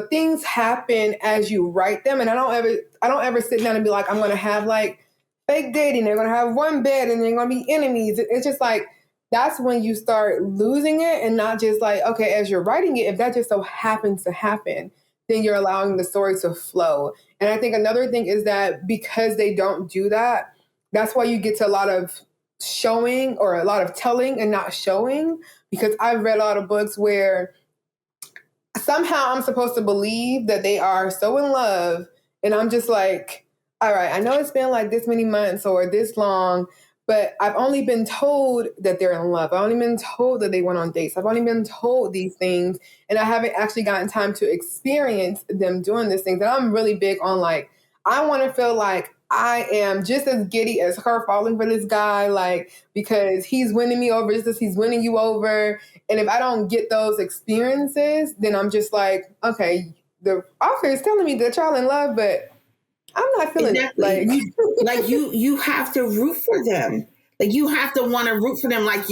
things happen as you write them. And I don't ever sit down and be like, I'm going to have like fake dating. They're going to have one bed and they're going to be enemies. It's just like, that's when you start losing it and not just like, okay, as you're writing it, if that just so happens to happen, then you're allowing the story to flow. And I think another thing is that because they don't do that, that's why you get to a lot of showing or a lot of telling and not showing, because I've read a lot of books where somehow I'm supposed to believe that they are so in love. And I'm just like, all right, I know it's been like this many months or this long, but I've only been told that they're in love. I've only been told that they went on dates. I've only been told these things. And I haven't actually gotten time to experience them doing these things. And I'm really big on like, I want to feel like I am just as giddy as her falling for this guy, like, because he's winning me over just as he's winning you over. And if I don't get those experiences, then I'm just like, okay, the author is telling me that y'all in love, but I'm not feeling it. Like you have to root for them. Like you have to want to root for them. Like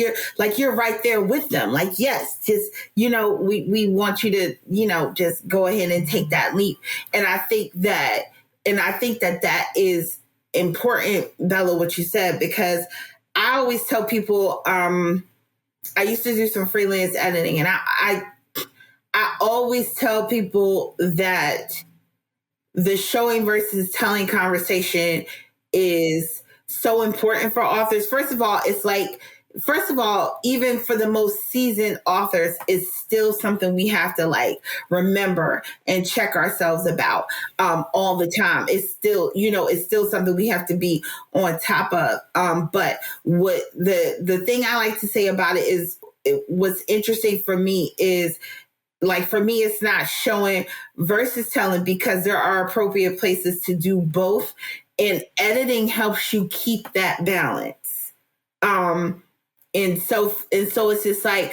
you're right there with them. Like, yes, just, you know, we want you to, you know, just go ahead and take that leap. And I think that is important, Bella, what you said, because I always tell people, I used to do some freelance editing, and I always tell people that the showing versus telling conversation is so important for authors. First of all, even for the most seasoned authors, it's still something we have to like remember and check ourselves about all the time. It's still, you know, it's still something we have to be on top of. But what the thing I like to say about it is, what's interesting for me is, like, for me, it's not showing versus telling, because there are appropriate places to do both. And editing helps you keep that balance. And so it's just like,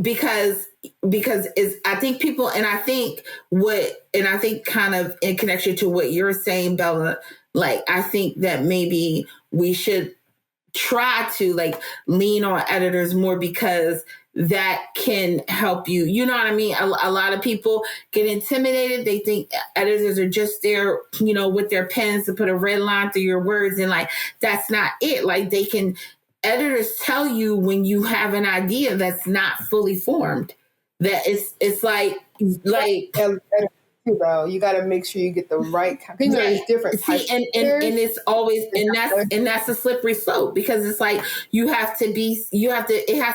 because it's, I think people, and I think kind of in connection to what you're saying, Bella, like, I think that maybe we should try to like lean on editors more, because that can help you. You know what I mean? A lot of people get intimidated. They think editors are just there, you know, with their pens to put a red line through your words. And like, that's not it. Like, editors tell you when you have an idea that's not fully formed, that it's like, though, you got to make sure you get the right. You know, there's different types. And it's always, and that's a slippery slope, because it's like it has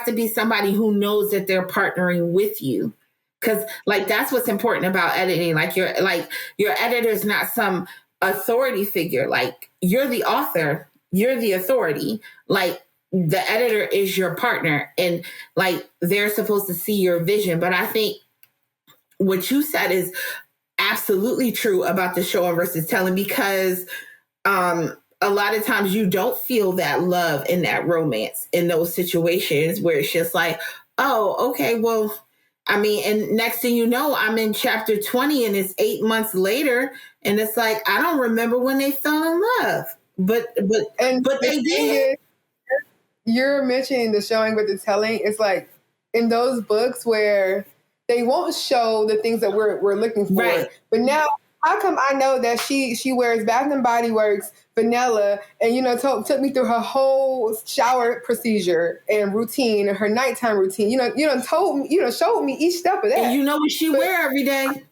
to be somebody who knows that they're partnering with you, because like that's what's important about editing. Like your editor is not some authority figure. Like, you're the author, you're the authority. Like, the editor is your partner, and like they're supposed to see your vision. But I think what you said is absolutely true about the showing versus telling, because a lot of times you don't feel that love and that romance in those situations where it's just like, oh, okay, well, I mean, and next thing you know, I'm in chapter 20 and it's 8 months later. And it's like, I don't remember when they fell in love, but they did. You're mentioning the showing but the telling. It's like in those books where they won't show the things that we're looking for. Right. But now, how come I know that she wears Bath and Body Works vanilla, and took me through her whole shower procedure and routine, her nighttime routine. Told me, showed me each step of that. And you know what she wear every day.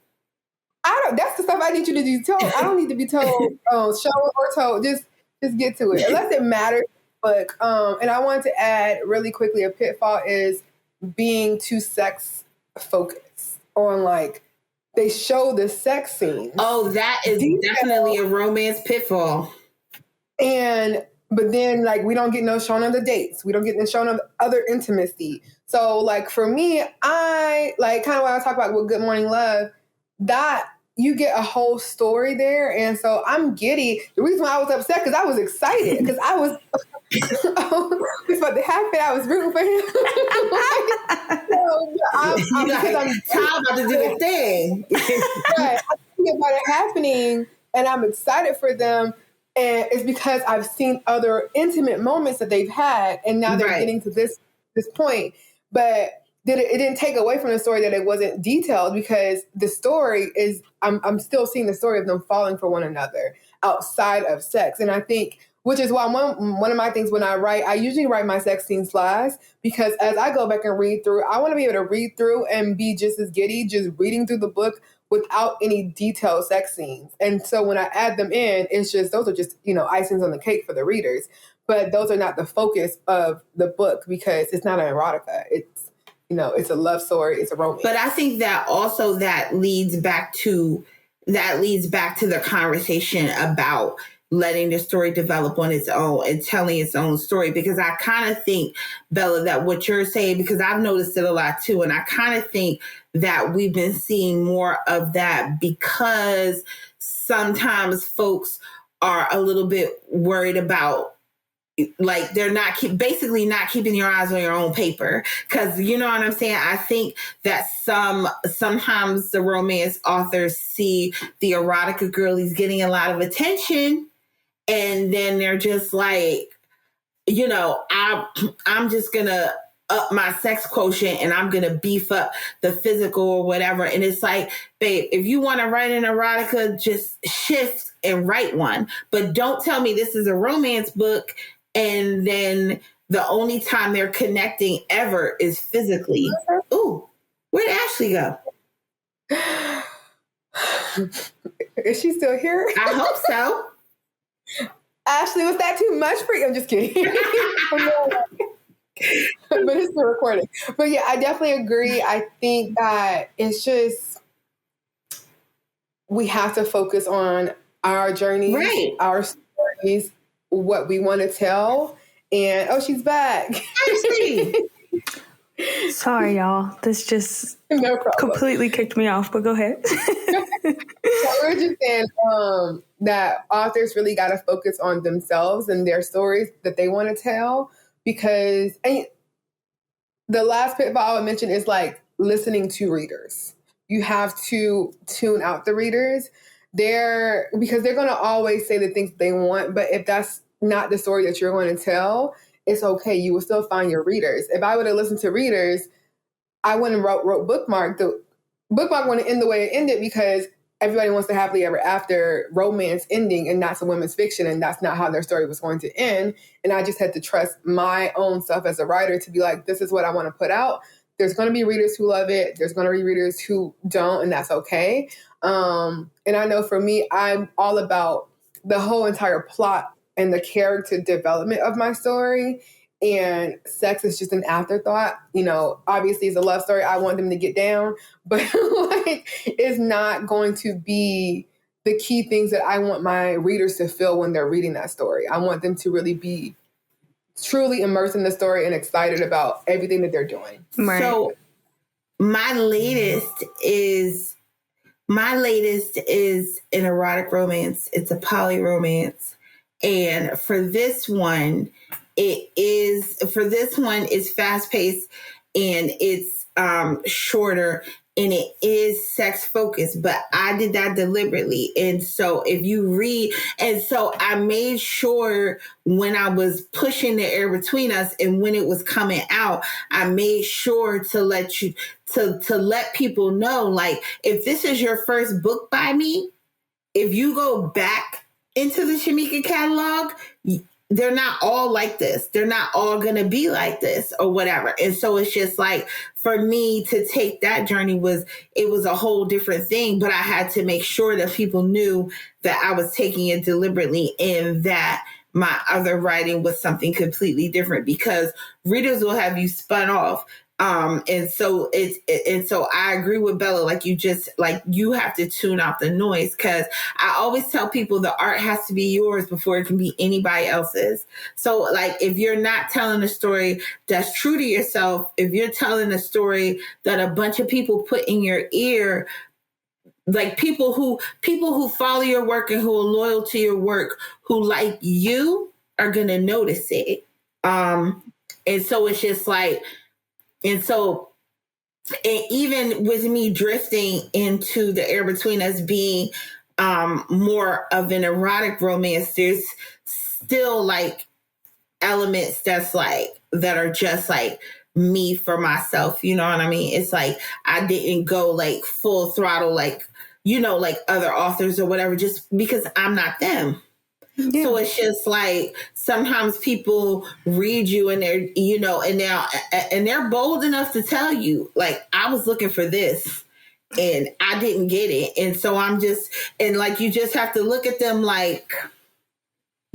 That's the stuff I need you to be told. I don't need to be told, shown or told. Just get to it, unless it matters. But and I wanted to add really quickly, a pitfall is being too sex focused on, like, they show the sex scenes. Oh, that is definitely a romance pitfall. But then, like, we don't get no shown of the dates. We don't get no shown of other intimacy. So, like, for me, I like kind of what I talk about with Good Morning Love, that you get a whole story there. And so I'm giddy. The reason why I was upset, because I was excited, because I was it's about to happen. I was rooting for him. I'm about to do a thing. Right. I'm thinking about it happening, and I'm excited for them. And it's because I've seen other intimate moments that they've had, and now they're getting to this point. But it didn't take away from the story that it wasn't detailed, because the story is, I'm still seeing the story of them falling for one another outside of sex. And I think, which is why one of my things when I write, I usually write my sex scenes last, because as I go back and read through, I want to be able to read through and be just as giddy, just reading through the book without any detailed sex scenes. And so when I add them in, it's just, those are just, icings on the cake for the readers. But those are not the focus of the book, because it's not an erotica. It's, it's a love story. It's a romance. But I think that also that leads back to the conversation about letting the story develop on its own and telling its own story. Because I kind of think, Bella, that what you're saying, because I've noticed it a lot too, and I kind of think that we've been seeing more of that, because sometimes folks are a little bit worried about, like, they're basically not keeping your eyes on your own paper. Because you know what I'm saying? I think that sometimes the romance authors see the erotica girlies getting a lot of attention, and then they're just like, I'm just gonna up my sex quotient and I'm gonna beef up the physical or whatever. And it's like, babe, if you want to write an erotica, just shift and write one. But don't tell me this is a romance book and then the only time they're connecting ever is physically. Ooh, where'd Ashley go? Is she still here? I hope so. Ashley, was that too much for you? I'm just kidding. But it's still recording. But yeah, I definitely agree. I think that it's just, we have to focus on our journeys, our stories, what we want to tell. And she's back. Ashley. Sorry, y'all. This just no problem. Completely kicked me off, but go ahead. So we're just saying that authors really got to focus on themselves and their stories that they want to tell, because the last pitfall I would mention is, like, listening to readers. You have to tune out the readers because they're going to always say the things they want. But if that's not the story that you're going to tell, it's okay. You will still find your readers. If I would have listened to readers, I wouldn't wrote Bookmark. The Bookmark wouldn't end the way it ended, because everybody wants the happily ever after romance ending, and that's a women's fiction, and that's not how their story was going to end. And I just had to trust my own self as a writer to be like, this is what I want to put out. There's going to be readers who love it. There's going to be readers who don't, and that's okay. And I know for me, I'm all about the whole entire plot and the character development of my story. And sex is just an afterthought. Obviously it's a love story. I want them to get down, but like, it's not going to be the key things that I want my readers to feel when they're reading that story. I want them to really be truly immersed in the story and excited about everything that they're doing. Right. So my latest is an erotic romance. It's a poly romance. And for this one, it's fast paced and it's shorter and it is sex focused, but I did that deliberately. And so if you read, and so I made sure when I was pushing the air between us and when it was coming out, I made sure to let you, to let people know, like, if this is your first book by me, if you go back into the Shameka catalog, they're not all like this. They're not all going to be like this or whatever. And so it's just like, for me to take that journey it was a whole different thing, but I had to make sure that people knew that I was taking it deliberately and that my other writing was something completely different, because readers will have you spun off. And so I agree with Bella, like you have to tune out the noise, because I always tell people the art has to be yours before it can be anybody else's. So like, if you're not telling a story that's true to yourself, if you're telling a story that a bunch of people put in your ear, like people who follow your work and who are loyal to your work, who like you, are going to notice it. And so it's just like, and so, and even with me drifting into the air between us being more of an erotic romance, there's still like elements that are just like me for myself. You know what I mean? It's like, I didn't go like full throttle, like, like other authors or whatever, just because I'm not them. Yeah. So it's just like, sometimes people read you and they're, and they're bold enough to tell you, like, I was looking for this and I didn't get it. And so and like, you just have to look at them like,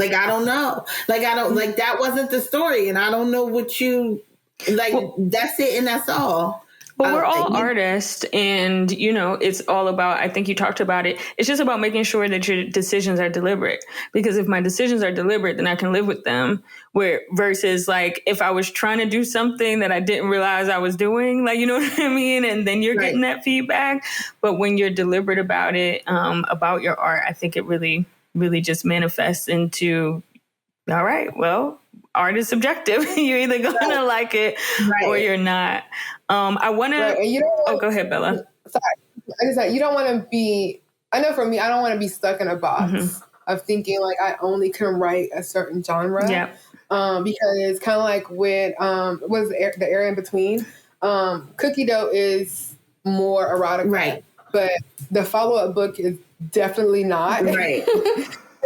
I don't know. Like, like, that wasn't the story. And I don't know what you, like, that's it. And that's all. Well, we're all artists, and, it's all about, I think you talked about it. It's just about making sure that your decisions are deliberate, because if my decisions are deliberate, then I can live with them. Versus like, if I was trying to do something that I didn't realize I was doing, like, you know what I mean? And then you're getting that feedback. But when you're deliberate about it, about your art, I think it really, really just manifests into, all right, well, art is subjective. You're either going to like it or you're not. I want to... go ahead, Bella. Sorry. I just said, you don't want to be... I know for me, I don't want to be stuck in a box of thinking like I only can write a certain genre. Yeah. Because kind of like with the area in between, Cookie Dough is more erotic. Right. But the follow-up book is definitely not. Right.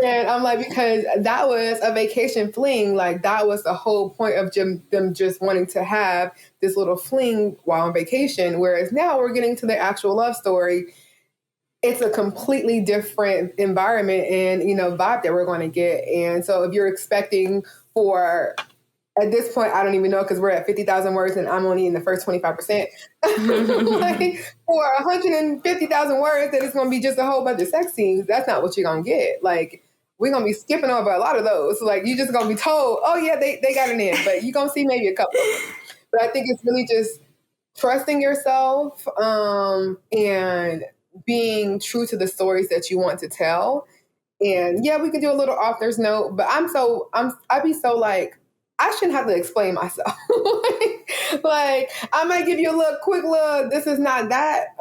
And I'm like, because that was a vacation fling. Like, that was the whole point of them just wanting to have this little fling while on vacation. Whereas now we're getting to the actual love story. It's a completely different environment and, vibe that we're going to get. And so if you're expecting at this point, I don't even know, because we're at 50,000 words and I'm only in the first 25%. Like, for 150,000 words, that it's going to be just a whole bunch of sex scenes. That's not what you're going to get. Like, we're going to be skipping over a lot of those. Like, you're just going to be told, oh, yeah, they got it in. But you're going to see maybe a couple of them. But I think it's really just trusting yourself and being true to the stories that you want to tell. And, yeah, we can do a little author's note. But I'd be so like, I shouldn't have to explain myself. Like, I might give you a quick look. This is not that.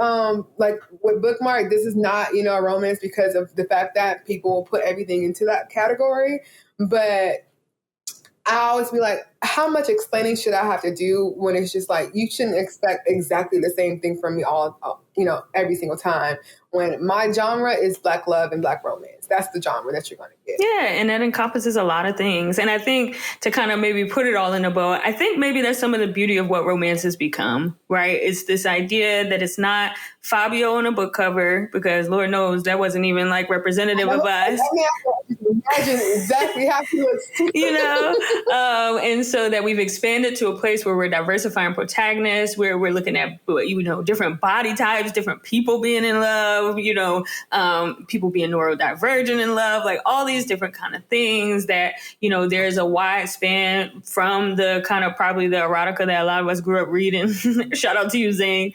Like with Bookmark, this is not, a romance, because of the fact that people will put everything into that category. But I always be like, how much explaining should I have to do, when it's just like, you shouldn't expect exactly the same thing from me every single time. When my genre is Black love and Black romance, that's the genre that you're going to get. Yeah, and that encompasses a lot of things. And I think, to kind of maybe put it all in a bow, I think maybe that's some of the beauty of what romance has become, right? It's this idea that it's not Fabio on a book cover, because Lord knows that wasn't even like representative of us. I can imagine exactly how he looks. And so that we've expanded to a place where we're diversifying protagonists, where we're looking at, different body types, different people being in love, people being neurodivergent in love, like all these different kind of things that, there's a wide span from the kind of probably the erotica that a lot of us grew up reading. Shout out to you, Zane.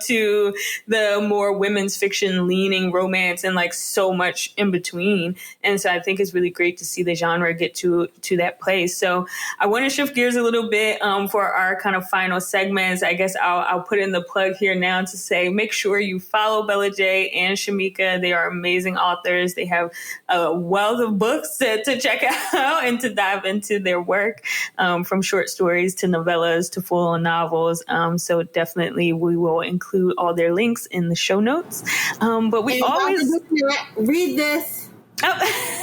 To the more women's fiction leaning romance and like so much in between. And so I think it's really great to see the genre get to that place. So I want to shift gears a little bit for our kind of final segments. I guess I'll put in the plug here now to say, make sure you follow Bella J and Shameka. They are amazing authors. They have a wealth of books to check out and to dive into their work, from short stories to novellas to full-on novels. So definitely we will include all their links in the show notes. But we always read this. Oh.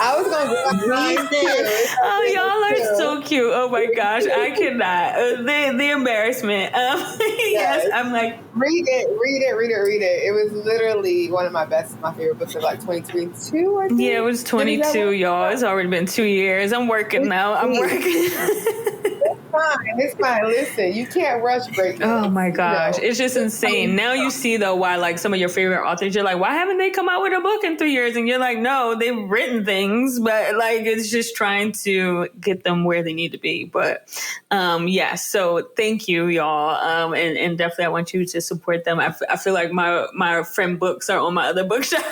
I was going to read this. Oh, y'all are so cute. Oh my gosh, I cannot. The embarrassment. Yes, I'm like, read it. It was literally one of my favorite books of like 2022. I think. Yeah, it was 22, y'all. It's already been 2 years. I'm working now. I'm working. It's fine. Listen, you can't rush greatness. Oh my gosh. It's just insane. Now you see though why like some of your favorite authors, you're like, why haven't they come out with a book in 3 years? And you're like, no, they've written things, but like it's just trying to get them where they need to be. But yeah, so thank you, y'all. And definitely I want you to support them. I feel like my friend books are on my other bookshelf.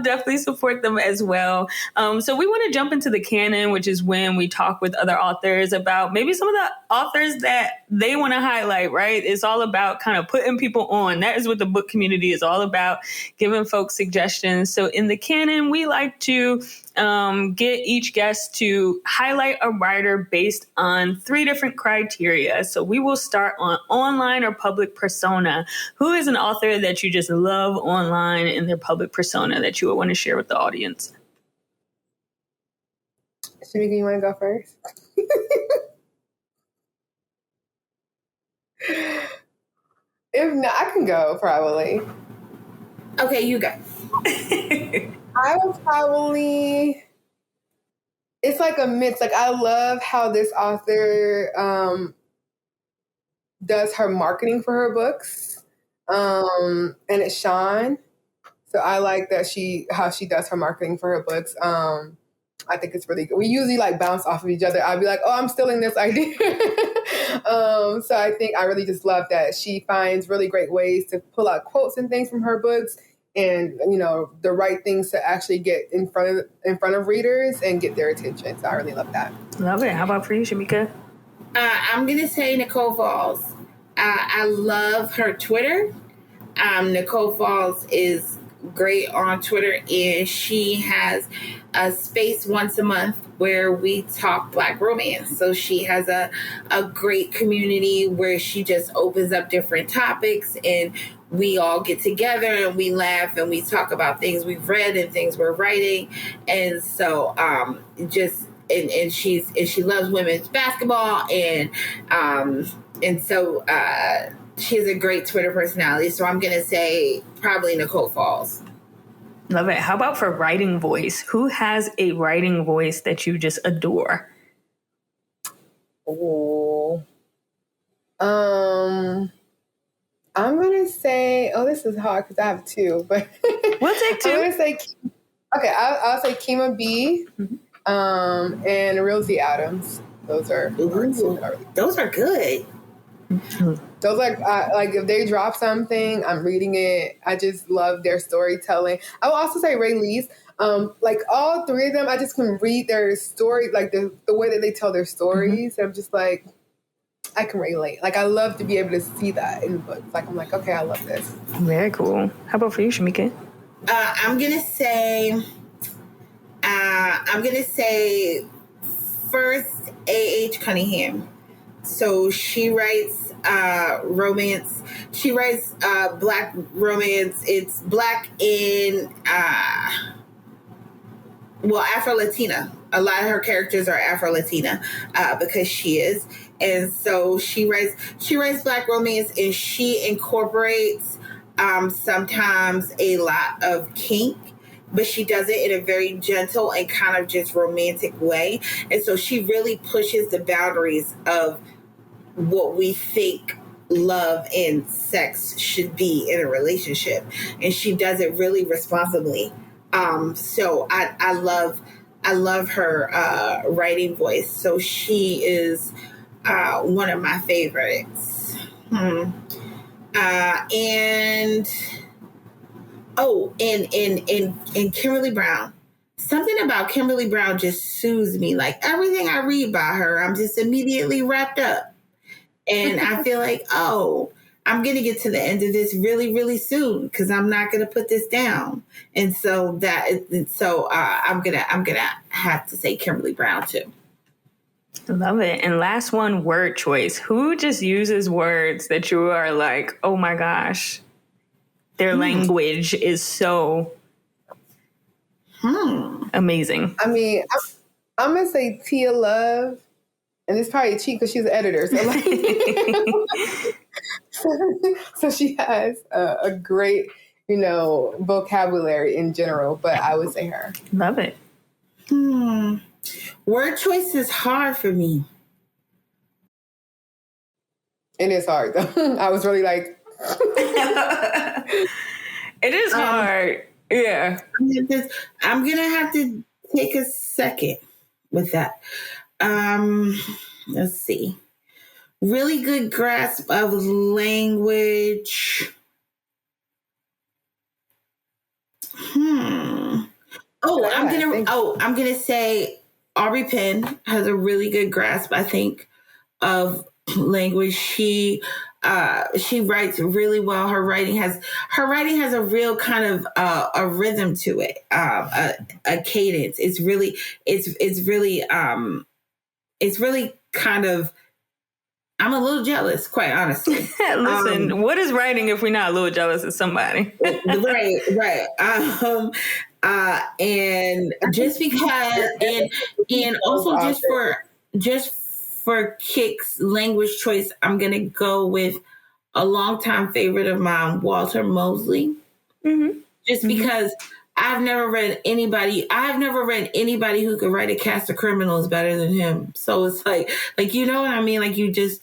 Definitely support them as well. So we want to jump into the canon, which is when we talk with other authors about maybe some of the authors that they want to highlight, right? It's all about kind of putting people on. That is what the book community is all about, giving folks suggestions. So in the canon, we like to get each guest to highlight a writer based on 3 different criteria. So we will start on online or public persona. Who is an author that you just love online and their public persona that you would want to share with the audience? Shameka, you want to go first? If not, I can go probably. Okay, you go. I would probably, it's like a mix. Like I love how this author does her marketing for her books. And it's Sean. So I like that how she does her marketing for her books. I think it's really good. We usually like bounce off of each other. I'll be like, oh, I'm stealing this idea. So I think I really just love that she finds really great ways to pull out quotes and things from her books and, the right things to actually get in front of readers and get their attention. So I really love that. Love it. How about for you, Shameka? I'm going to say Nicole Falls. I love her Twitter. Nicole Falls is great on Twitter, and she has a space once a month where we talk Black romance. So she has a great community where she just opens up different topics, and we all get together and we laugh and we talk about things we've read and things we're writing. And so and she loves women's basketball, and so she has a great Twitter personality. So I'm gonna say probably Nicole Falls. Love it. How about for writing voice? Who has a writing voice that you just adore? Oh, I'm gonna say. Oh, this is hard because I have 2, but we'll take 2. I'm gonna say. Okay, I'll say Kima B, and Rosie Adams. Those are those are good. Those like if they drop something, I'm reading it. I just love their storytelling. I will also say Ray Lee's. Like all 3 of them, I just can read their story, like the way that they tell their stories. I'm just like, I can relate. Like I love to be able to see that in books. Like I'm like, okay, I love this. Very cool. How about for you, Shameka? I'm gonna say first A.H. Cunningham. So she writes romance. She writes Black romance. It's Black in Afro-Latina. A lot of her characters are Afro-Latina because she is. And so she writes Black romance, and she incorporates sometimes a lot of kink but she does it in a very gentle and kind of just romantic way. And so she really pushes the boundaries of what we think love and sex should be in a relationship. And she does it really responsibly. So I love her writing voice. So she is one of my favorites. And Kimberly Brown. Something about Kimberly Brown just soothes me. Like everything I read by her, I'm just immediately wrapped up. And I feel like, oh, I'm going to get to the end of this really, really soon because I'm not going to put this down. And so I'm going to have to say Kimberly Brown too. Love it. And last one, word choice. Who just uses words that you are like, oh my gosh, their language is so amazing. I mean, I'm going to say Tia Love. And it's probably cheap because she's an editor. So, so she has a great, vocabulary in general. But I would say her. Love it. Word choice is hard for me. It is hard, though. I was really like... It is hard. Yeah. I'm going to have to take a second with that. Let's see. Really good grasp of language. I'm gonna say Erby Penn has a really good grasp, I think, of language. She writes really well. Her writing has a real kind of a rhythm to it, a cadence. It's really kind of, I'm a little jealous, quite honestly. Listen, what is writing if we're not a little jealous of somebody? Right. And just because, and also just for kicks language choice, I'm going to go with a longtime favorite of mine, Walter Mosley. Mm-hmm. Just because I've never read anybody who could write a cast of criminals better than him. So it's like, you know what I mean? Like you just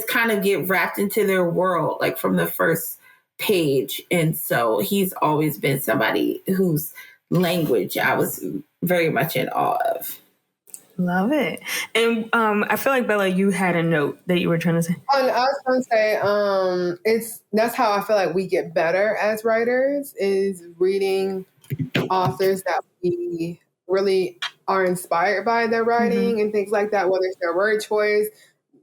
kind of get wrapped into their world, like from the first page. And so he's always been somebody whose language I was very much in awe of. Love it. And I feel like, Bella, you had a note that you were trying to say. I was going to say, that's how I feel like we get better as writers, is reading authors that we really are inspired by their writing and things like that, whether it's their word choice,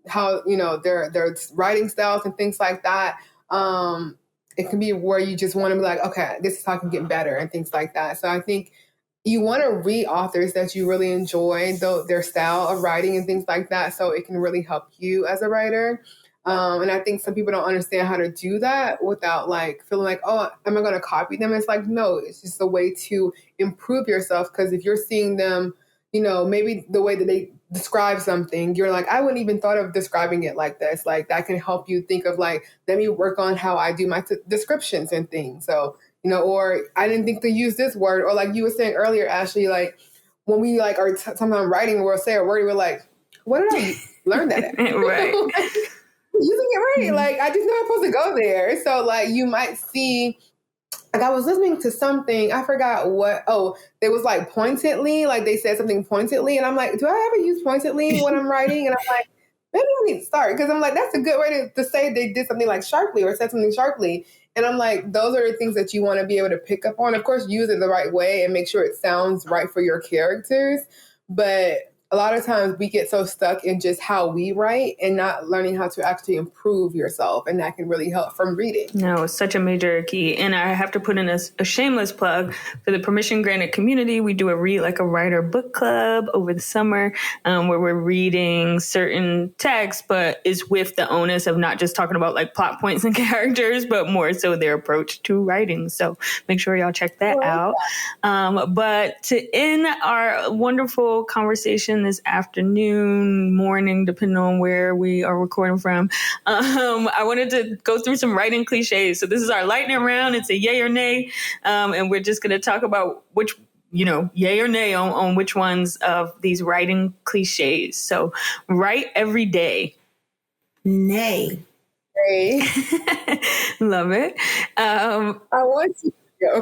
how, their writing styles and things like that. It can be where you just want to be like, okay, this is how I can get better and things like that. So I think you want to read authors that you really enjoy, their style of writing and things like that, so it can really help you as a writer. And I think some people don't understand how to do that without like feeling like, oh, am I going to copy them? It's like, no, it's just a way to improve yourself. Because if you're seeing them, maybe the way that they describe something, you're like, I wouldn't even thought of describing it like this. Like that can help you think of like, let me work on how I do my descriptions and things. So, or I didn't think to use this word, or like you were saying earlier, Ashley, like when we like are sometimes writing, we'll say a word, we're like, what did I learn that at? Right. Using it right. Like, I just know I'm supposed to go there. So, like, you might see, like, I was listening to something, I forgot what, it was like pointedly, like they said something pointedly. And I'm like, do I ever use pointedly when I'm writing? And I'm like, maybe I need to start. Because I'm like, that's a good way to say they did something like sharply or said something sharply. And I'm like, those are the things that you want to be able to pick up on. Of course, use it the right way and make sure it sounds right for your characters. But a lot of times we get so stuck in just how we write and not learning how to actually improve yourself. And that can really help from reading. No, it's such a major key. And I have to put in a shameless plug for the Permission Granted community. We do a Read Like a Writer book club over the summer where we're reading certain texts, but is with the onus of not just talking about like plot points and characters, but more so their approach to writing. So make sure y'all check that out. But to end our wonderful conversation again this afternoon, morning, depending on where we are recording from. I wanted to go through some writing cliches. So this is our lightning round. It's a yay or nay. And we're just going to talk about which, yay or nay on which ones of these writing cliches. So write every day. Nay. Nay. Love it. I want to go.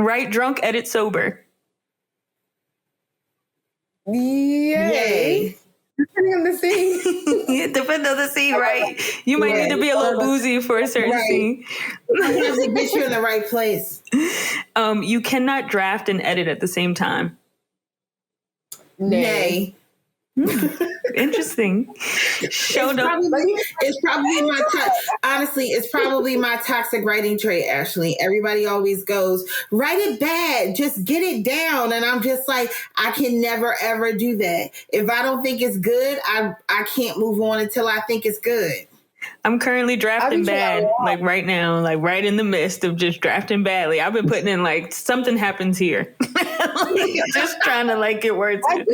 Write drunk, edit sober. Yay. Depending on the scene. Depending on the scene, right? You might need to be a little boozy for a certain scene. Sometimes it gets you in the right place. You cannot draft and edit at the same time. Nay. Interesting. It's probably my toxic writing trait, Ashley. Everybody always goes, write it bad, just get it down. And I'm just like, I can never, ever do that. If I don't think it's good, I can't move on until I think it's good. I'm currently drafting bad, like right now, like right in the midst of just drafting badly. I've been putting in like something happens here. Just trying to like get words. I do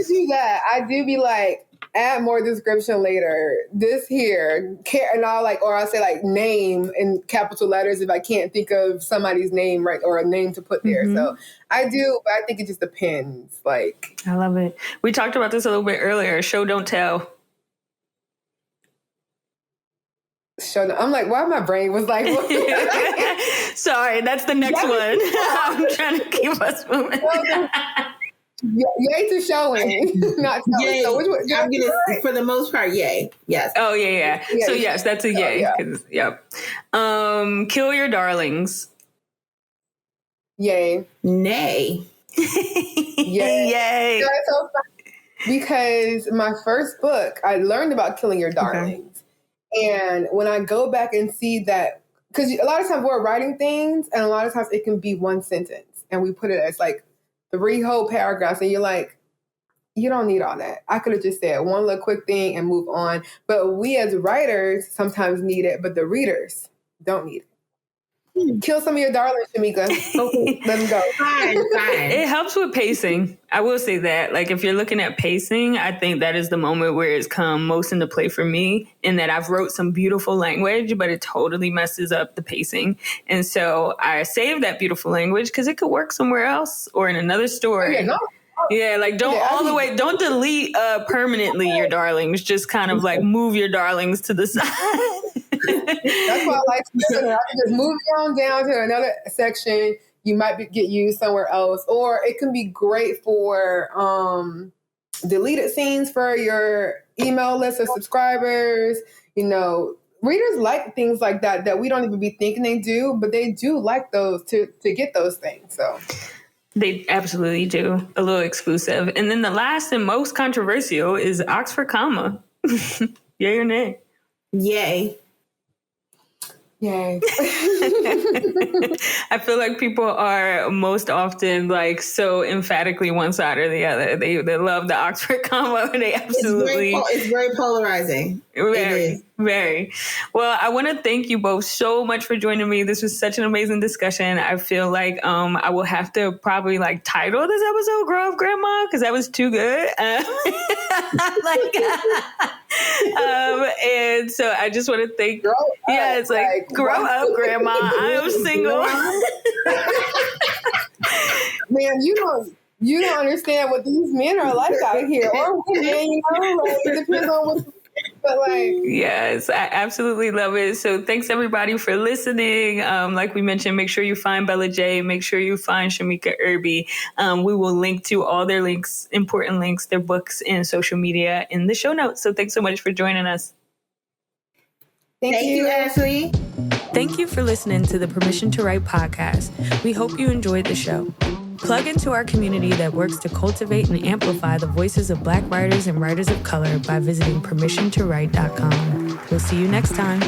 do that. I do be like, add more description later. This here, and I'll say like name in capital letters if I can't think of somebody's name, right, or a name to put there. Mm-hmm. So I do, but I think it just depends. Like, I love it. We talked about this a little bit earlier. Show, don't tell. I'm like, why my brain was like, sorry, that's the next one. I'm trying to keep us moving. Yay to showing, not telling. Yay. So which one? I'm gonna, for the most part, yay. Yes. Oh yeah. So yes, that's a yay. Yep. Kill your darlings. Yay. Nay. Yay. That's so funny because my first book, I learned about killing your darlings. Okay. And when I go back and see that, because a lot of times we're writing things and a lot of times it can be one sentence and we put it as like 3 whole paragraphs and you're like, you don't need all that. I could have just said one little quick thing and move on. But we as writers sometimes need it, but the readers don't need it. Kill some of your darlings, Shameka. Okay, let them go. Fine. It helps with pacing. I will say that. Like, if you're looking at pacing, I think that is the moment where it's come most into play for me, in that I've wrote some beautiful language, but it totally messes up the pacing. And so I save that beautiful language because it could work somewhere else or in another story. Yeah, like don't delete permanently your darlings. Just kind of like move your darlings to the side. That's why I like to do it. I can just move it on down to another section. You might get used somewhere else. Or it can be great for deleted scenes for your email list of subscribers. Readers like things like that we don't even be thinking they do, but they do like those to get those things. So they absolutely do. A little exclusive. And then the last and most controversial is Oxford comma. Yay or nay? Yay. Yay. I feel like people are most often like so emphatically one side or the other. They love the Oxford comma. They absolutely. It's very polarizing. Very. Well, I want to thank you both so much for joining me. This was such an amazing discussion. I feel like I will have to probably like title this episode "Grow Up, Grandma" because that was too good. And so I just want to thank. It's like grow up, Grandma. I am single. Man, you don't understand what these men are like out here, or women. It depends on what. But yes, I absolutely love it. So thanks everybody for listening. Like we mentioned, make sure you find Bella J. Make sure you find Shameka Erby. We will link to all their links, important links, their books and social media in the show notes. So thanks so much for joining us. Thank you, Ashley. Thank you for listening to the Permission to Write podcast. We hope you enjoyed the show. Plug into our community that works to cultivate and amplify the voices of Black writers and writers of color by visiting permissiontowrite.com. We'll see you next time.